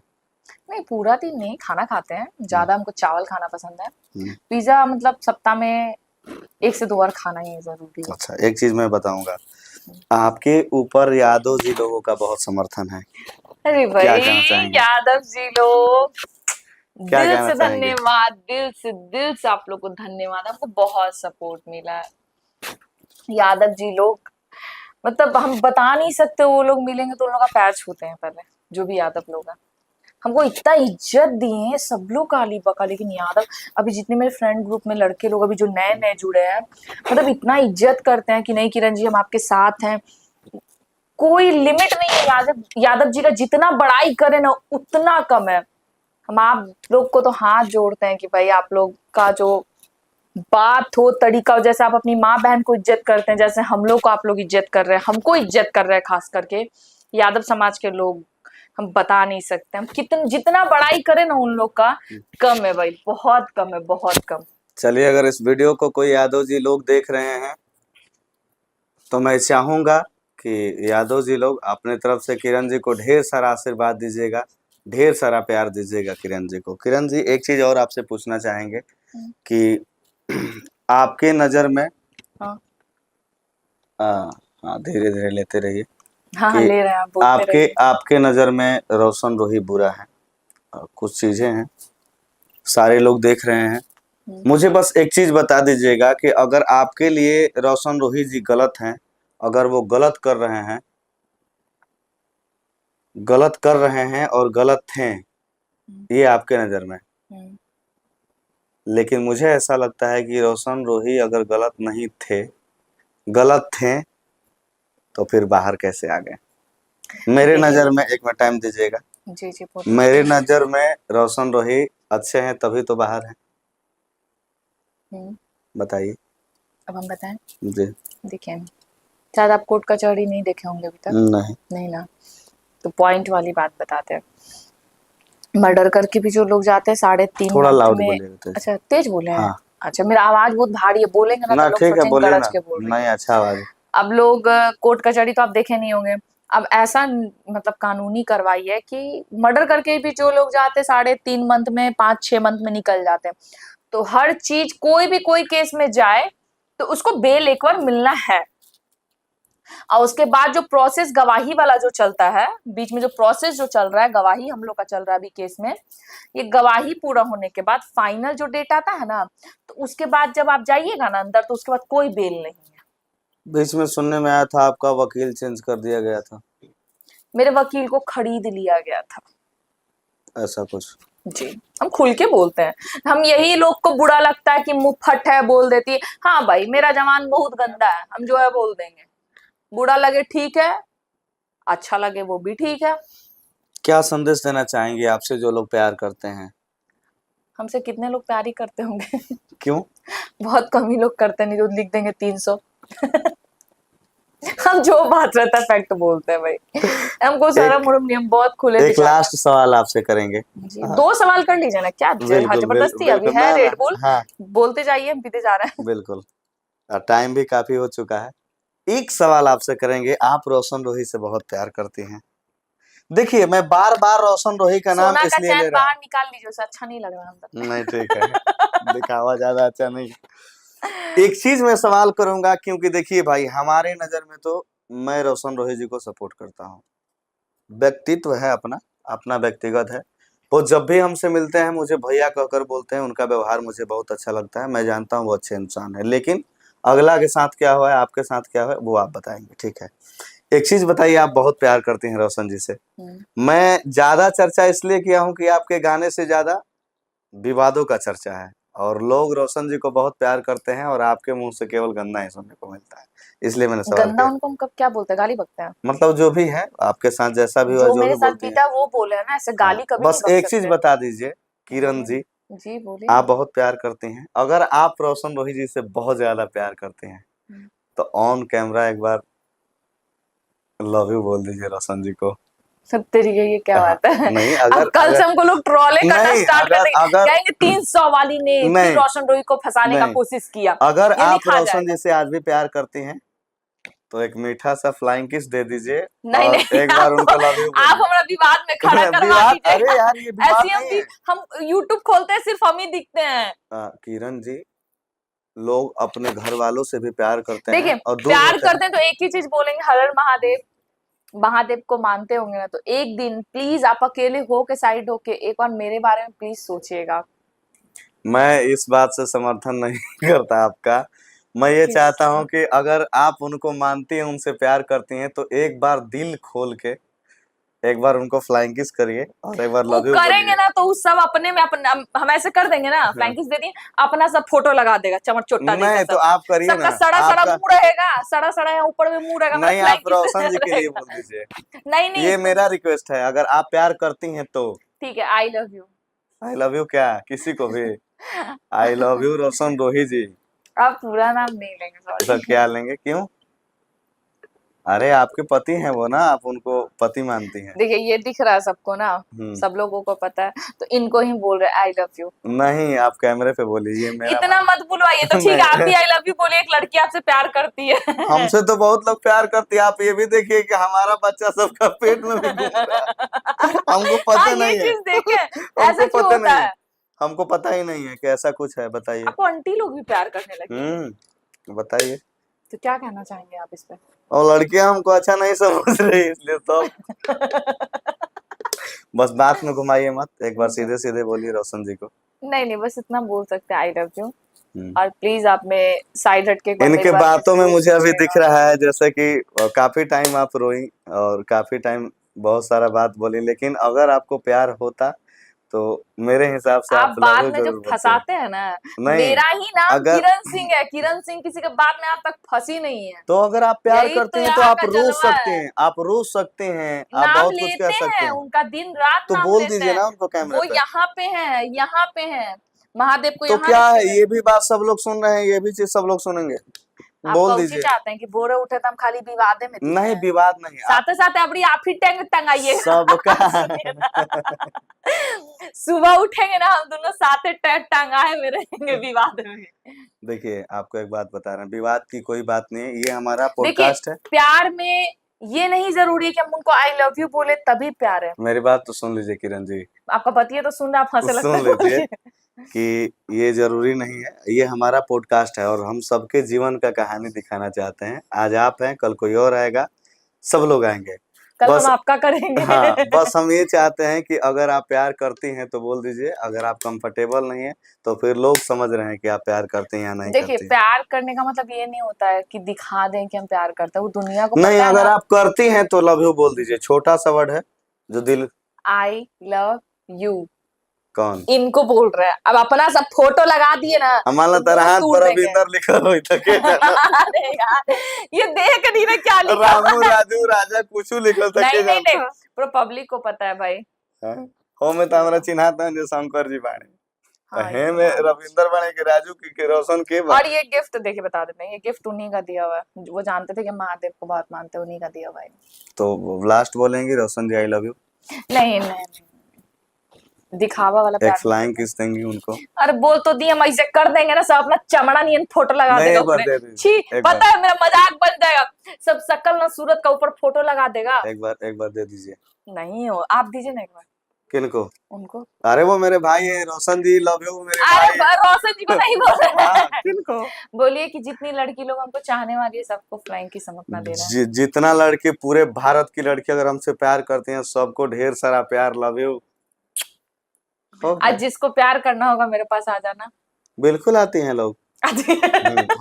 नहीं, पूरा दिन नहीं, खाना खाते हैं, ज्यादा हमको चावल खाना पसंद है। हम्म, पिज्जा मतलब सप्ताह में 1 से 2 बार खाना ही जरूरी है। अच्छा, एक चीज मैं बताऊंगा, आपके ऊपर यादव जी लोगों का बहुत समर्थन है। अरे क्या भाई, कहना चाहेंगे? यादव जी लोग, क्या दिल कहना से चाहेंगे? धन्यवाद, दिल से आप लोग को धन्यवाद, हमको बहुत सपोर्ट मिला है। यादव जी लोग, मतलब हम बता नहीं सकते, वो लोग मिलेंगे तो उन लोग का पैर छूते हैं पहले, जो भी यादव लोग हैं। हमको इतना इज्जत दिए हैं सब लोग काली बका, लेकिन यादव, अभी जितने मेरे फ्रेंड ग्रुप में लड़के लोग अभी जो नए नए जुड़े हैं, मतलब इतना इज्जत करते हैं कि नहीं किरण जी हम आपके साथ हैं। कोई लिमिट नहीं है, यादव यादव जी का जितना बड़ाई करे ना उतना कम है। हम आप लोग को तो हाथ जोड़ते हैं कि भाई आप लोग का जो बात हो, तरीका हो, जैसे आप अपनी माँ बहन को इज्जत करते हैं, जैसे हम लोग को आप लोग इज्जत कर रहे हैं, हमको इज्जत कर रहे हैं, खास करके यादव समाज के लोग, हम बता नहीं सकते। हम कितना जितना बड़ाई करें ना उन लोग का कम है भाई, बहुत कम है, बहुत कम। चलिए, अगर इस वीडियो को कोई यादव जी लोग देख रहे हैं तो मैं चाहूंगा कि यादव जी लोग अपने तरफ से किरण जी को ढेर सारा आशीर्वाद दीजिएगा, ढेर सारा प्यार दीजिएगा किरण जी को। किरण जी, एक चीज और आपसे पूछना चाहेंगे कि आपके नजर में, हाँ हाँ, धीरे धीरे लेते रहिए, हाँ हाँ, कि ले रहे हैं, आप बोलते आपके रहिए। आपके नजर में रोशन रोही बुरा है, और कुछ चीजें हैं, सारे लोग देख रहे हैं। मुझे बस एक चीज बता दीजिएगा कि अगर आपके लिए रोशन रोही जी गलत हैं, अगर वो गलत कर रहे हैं, गलत कर रहे हैं और गलत थे, ये आपके नजर में, लेकिन मुझे ऐसा लगता है कि रोशन रोही अगर गलत नहीं थे, गलत थे, तो फिर बाहर कैसे आ गए? मेरे नजर में, एक मिनट टाइम दीजिएगा, जी जी बोलिए। मेरे नजर में रोशन रोही अच्छे हैं तभी तो बाहर हैं। बताइए। अब हम बताएं। जी। देखिए, शायद आप कोर्ट कचहरी नहीं देखे होंगे अभी तक। नहीं। नहीं ना, तो पॉइंट वाली बात बताते हैं। मर्डर करके भी जो लोग जाते हैं 3.5 थोड़ा मंथ लाउड में। बोलिएगा तो। अच्छा, तेज बोले हैं। हाँ अच्छा, मेरा आवाज बहुत भारी है, बोलेंगे ना ना, तो लोग ठीक है, सोचेंगे बोलिए गरज ना। के बोल रही नहीं, है। अच्छा आवाज है। अब लोग कोर्ट कचहरी तो आप देखे नहीं होंगे। अब ऐसा मतलब कानूनी कार्रवाई है कि मर्डर करके भी जो लोग जाते हैं 3.5 मंथ में, 5-6 मंथ में निकल जाते हैं। तो हर चीज, कोई भी कोई केस में जाए तो उसको बेल एक बार मिलना है। और उसके बाद जो प्रोसेस गवाही वाला जो चलता है, बीच में जो प्रोसेस जो चल रहा है, गवाही हम लोग का चल रहा है अभी केस में, ये गवाही पूरा होने के बाद फाइनल जो डेट आता है ना, तो उसके बाद जब आप जाइएगा ना अंदर, तो उसके बाद कोई बेल नहीं है। बीच में सुनने में आया था आपका वकील चेंज कर दिया गया था। मेरे वकील को खरीद लिया गया था। ऐसा कुछ? जी, हम खुल के बोलते हैं। हम यही लोग को बुरा लगता है कि मुंह फट है, बोल देती है। हाँ भाई, मेरा जवान बहुत गंदा है, हम जो है बोल देंगे। बुरा लगे ठीक है, अच्छा लगे वो भी ठीक है। क्या संदेश देना चाहेंगे आपसे जो लोग प्यार करते हैं? हमसे कितने लोग प्यार ही करते होंगे। क्यों? बहुत कम ही लोग करते, नहीं तो लिख देंगे 300। हम जो बात रहता है फैक्ट बोलते हैं भाई। हमको शर्म उर्म नहीं, हम बहुत खुले एक विचार। लास्ट सवाल आपसे करेंगे। जी, हाँ, 2 सवाल कर लीजिए ना, क्या बिल्कुल जबरदस्ती अभी बिल्कुल, है ना रेड बुल। हाँ, बोलते जाइए, हम पीते जा रहे हैं। बिल्कुल। टाइम भी काफी हो चुका है। एक सवाल आपसे करेंगे, आप रोशन रोही से बहुत प्यार करती हैं। देखिए, मैं बार बार रोशन रोही का नाम सोना का इसलिए ले चैन रहा बाहर निकाल लीजिए, उसे अच्छा नहीं लग रहा अंदर। हूँ। नहीं, ठीक है, दिखावा ज्यादा अच्छा नहीं। एक चीज मैं सवाल करूंगा, क्योंकि देखिए भाई, हमारे नजर में तो मैं रोशन रोही जी को सपोर्ट करता हूँ। व्यक्तित्व है अपना, अपना व्यक्तिगत है। वो जब भी हमसे मिलते हैं मुझे भैया कहकर बोलते हैं, उनका व्यवहार मुझे बहुत अच्छा लगता है। मैं जानता हूँ वो अच्छे इंसान है, लेकिन अगला के साथ क्या हुआ है, आपके साथ क्या हुआ है, वो आप बताएंगे, ठीक है? एक चीज बताइए, आप बहुत प्यार करती हैं रोशन जी से। मैं ज्यादा चर्चा इसलिए किया हूँ कि आपके गाने से ज्यादा विवादों का चर्चा है। और लोग रोशन जी को बहुत प्यार करते हैं और आपके मुंह से केवल गंदा ही सुनने को मिलता है, इसलिए मैंने सवाल गंदा किया। उनको हम कब क्या बोलते हैं, गाली बकते हैं? मतलब जो भी है आपके साथ जैसा भी हुआ जो जो मेरे भी साथ बोलती हैं। बीता वो बोले है ना, ऐसे हाँ, गाली कभी बस नहीं बक एक चीज सकते। बता दीजिए किरण बोलिए। जी, जी बोलिए। आप बहुत प्यार करती हैं, अगर आप रोशन रोही जी से बहुत ज्यादा प्यार करते हैं हम्म। तो ऑन कैमरा एक बार लव यू बोल दीजिए रोशन जी को। सब तरीके ये क्या हाँ, बात है? नहीं अब अगर कल से अगर हमको लोग ट्रोले करना नहीं स्टार्ट कर अगर देंगे, अगर कहेंगे 300 वाली ने फिर नहीं रोशन रोही को फंसाने का नहीं कोशिश किया, अगर ये आप लिखा रोशन जाएगा। जी से आज भी प्यार करती हैं तो एक मीठा सा फ्लाइंग किस दे दीजिए नहीं और नहीं, एक बार उनको लव यू आप हमारा विवाद में खड़ा बोलिए। करवा विवाद, दीजिए। अरे यार ये विवाद ऐसे हम नहीं भी है। हम यूट्यूब खोलते हैं सिर्फ हम ही दिखते हैं। किरण जी, लोग अपने घर वालों से भी प्यार करते हैं देखिए और दूर प्यार होते हैं। करते हैं तो एक ही चीज बोलेंगे, हर हर महादेव। महादेव को मानते होंगे ना, तो एक दिन प्लीज आप अकेले हो के साइड होके एक बार मेरे बारे में प्लीज सोचिएगा। मैं इस बात से समर्थन नहीं करता आपका। मैं ये चाहता हूँ कि अगर आप उनको मानती हैं, उनसे प्यार करती हैं, तो एक बार दिल खोल के एक बार उनको फ्लाइंग किस करिए और एक बार वो लव यू करेंगे बोलिए। ना तो उस सब अपने में अपना हम ऐसे कर देंगे ना, हाँ। फ्लैंकिस दे दिए, अपना सब फोटो लगा देगा चमट चोट्टा जैसा नहीं तो सब। आप करिए सबका ना, सड़ा सड़ा आपका मुंह रहेगा, सड़ा सड़ा यहाँ ऊपर में मुंह रहेगा, हमारा नहीं, आप रोशन जी फ्लैंकिस के लिए रहेगा। बोल दीजिए। नहीं नहीं ये मेरा रिक्वेस्ट है, अगर आप प्यार करती हैं तो। ठीक है, I love you. I love you क्या किसी को भी? आई लव यू रोशन रोही जी। आप पूरा नाम नहीं लेंगे, तो सॉरी। क्या लेंगे, क्यों? अरे आपके पति हैं वो ना, आप उनको पति मानती हैं। देखिए ये दिख रहा है सबको ना, सब लोगों को पता है, तो इनको ही बोल रहे आई लव यू। नहीं, आप कैमरे पे बोलिए, ये मेरा इतना मत बुलवाइए तो ठीक है, आप भी आई लव यू बोलिए, एक लड़की आपसे प्यार करती है। हमसे तो बहुत लोग प्यार करते हैं, आप ये भी देखिए कि हमारा बच्चा सबका पेट में भी घूम रहा है। हमको पता हाँ, ये नहीं है। चीज देखें, ऐसा हमको क्यों पता होता नहीं है, है? हमको पता ही नहीं है कि ऐसा कुछ है, बताइए। आपको आंटी लोग भी प्यार करने लगे, बताइए। तो क्या कहना चाहेंगे आप इस पे? और लड़कियां हमको अच्छा नहीं समझ रही, इसलिए तो बस बात में घुमाइए मत, एक बार सीधे सीधे बोलिए रोशन जी को। नहीं नहीं, बस इतना बोल सकते हैं आई लव यू, हम्म। और प्लीज आप में साइड हट के एक बार मेरे इनके बारे में बातों में जरूर मुझे अभी दिख सोचिएगा। रहा है जैसे कि काफी टाइम आप रोई और काफी टाइम बहुत सारा बात बोली, लेकिन अगर आपको प्यार होता तो मेरे हिसाब से आप आप लव बाद यू में जरूर जब बोलते। फंसाते हैं ना, नहीं, मेरा ही नाम अगर किरण सिंह है, किरण सिंह किसी के बात में आज तक फंसी नहीं है। तो अगर आप प्यार यही करते तो हैं तो यहाँ आप का रूस जलवा सकते है। हैं, आप रूस सकते हैं, आप नाम बहुत कुछ कह लेते सकते हैं हैं, उनका, दिन रात तो नाम बोल लेते दीजिए हैं। ना उनको कैमरे वो पे। यहाँ पे है, यहाँ पे है, महादेव को तो यहाँ क्या है, रखे हुए ये हैं। भी बात सब लोग सुन रहे हैं, ये भी चीज सब लोग सुनेंगे, आप बोल कौची दीजिए। चाहते हैं कि बोरे उठे तो हम खाली विवादे में दिखे नहीं, हैं? विवाद नहीं, आप साथ साथ अपनी आप ही टंग टंगाइए। सबका सुनिए ना, सुबह उठेंगे ना हम दोनों साथ टंगाए हुए रहेंगे विवाद में। देखिए आपको एक बात बता रहे हैं, विवाद की कोई बात नहीं है, ये हमारा देखिए पॉडकास्ट है। प्यार में ये नहीं जरूरी है कि हम उनको आई लव यू बोले तभी प्यार है। मेरी बात तो सुन लीजिए किरण जी, आपका पति है तो सुन रहा, आप हंसे लगता सुन है लीजिए बोलिए। कि ये जरूरी नहीं है, ये हमारा पॉडकास्ट है और हम सबके जीवन का कहानी दिखाना चाहते हैं। आज आप हैं, कल कोई और आएगा, सब लोग आएंगे, कल बस हम आपका करेंगे। हाँ, बस हम ये चाहते हैं कि अगर आप प्यार करती हैं तो बोल दीजिए, अगर आप कंफर्टेबल नहीं है तो फिर लोग समझ रहे हैं कि आप प्यार करते हैं या नहीं देखिए करती हैं। प्यार करने का मतलब ये नहीं होता है कि दिखा दें कि हम प्यार करते हैं, वो दुनिया को नहीं, पता है अगर ना। आप करती हैं तो लव यू बोल दीजिए, छोटा सा वर्ड है जो दिल। आई लव यू कौन? इनको बोल रहे हैं, अब अपना सब फोटो लगा दिए ना, हमारा तो तरह मुंह हाथ तोड़ पर देंगे। अभिंदर लिखा हुई था के जाना। अरे यार, ये देख नहीं ना क्या लिखा हुआ रामू है। राजू राजा कुछ लिखल था नहीं के नहीं जाना। नहीं, पूरा पब्लिक को पता है भाई। हाँ? हो में तो हमरा चिन्हाता है जो शंकर जी बाणे, हाँ, हे ये में बात। रविंदर बाणे के राजू के रोशन के बा। और ये गिफ्ट देखिए बता देते हैं, ये गिफ्ट उन्हीं का दिया हुआ है, वो जानते थे कि महादेव को बहुत मानते हैं, उन्हीं का दिया हुआ है। तो लास्ट बोलेंगे रोशन जी आई लव यू, नहीं नहीं नहीं, दिखावा वाला एक प्यार नहीं फ्लाइंग करते। किस देंगी उनको? अरे बोल तो दिए, हम ऐसे कर देंगे ना, सब अपना चमड़ा नहीं फोटो लगा नहीं, देगा एक बार ऊपर। दे दीजिए, छी, एक पता है मेरा मजाक बन जाएगा, सब शकल ना सूरत का ऊपर फोटो लगा देगा। एक बार दे दीजिए। नहीं हो, आप दीजिए ना एक बार किनको? उनको। अरे वो मेरे भाई है, रोशन जी लव यू मेरे अरे भाई। रोशन जी को नहीं बोल रहे हाँ, हैं। किनको? बोलिए कि जितनी लड़की लोग हमको चाहने वाली है सबको फ्लाइंग की समझना दे रहे हैं। जितना लड़की, पूरे भारत की लड़की अगर हमसे प्यार करती हैं, सबको ढेर सारा प्यार, लव यू। आज जिसको प्यार करना होगा मेरे पास आ जाना। बिल्कुल आती हैं लोग।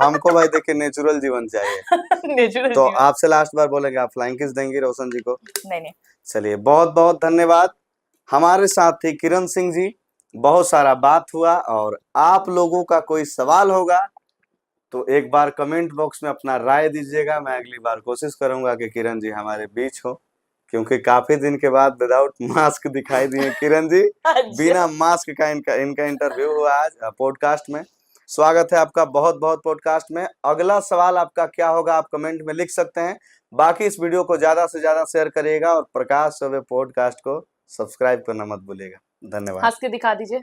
हमको भाई देखिए नेचुरल जीवन चाहिए। नेचुरल तो जीवन। आपसे लास्ट बार बोलेंगे, आप फ्लाइंग किस देंगी रोशन जी को? नहीं नहीं, चलिए, बहुत बहुत धन्यवाद। हमारे साथ थी किरण सिंह जी, बहुत सारा बात हुआ, और आप लोगों का कोई सवाल होगा तो एक बार कमेंट बॉक्स में अपना राय दीजिएगा। मैं अगली बार कोशिश करूंगा कि किरण जी हमारे बीच हो, क्योंकि काफी दिन के बाद विदाउट मास्क दिखाई दिए किरण जी। बिना मास्क का इनका इंटरव्यू हुआ आज पॉडकास्ट में। स्वागत है आपका बहुत बहुत पॉडकास्ट में। अगला सवाल आपका क्या होगा आप कमेंट में लिख सकते हैं। बाकी इस वीडियो को ज्यादा से ज्यादा शेयर करिएगा और प्रकाश चौबे पॉडकास्ट को सब्सक्राइब करना मत भूलिएगा। धन्यवाद। हंस के दिखा दीजिए।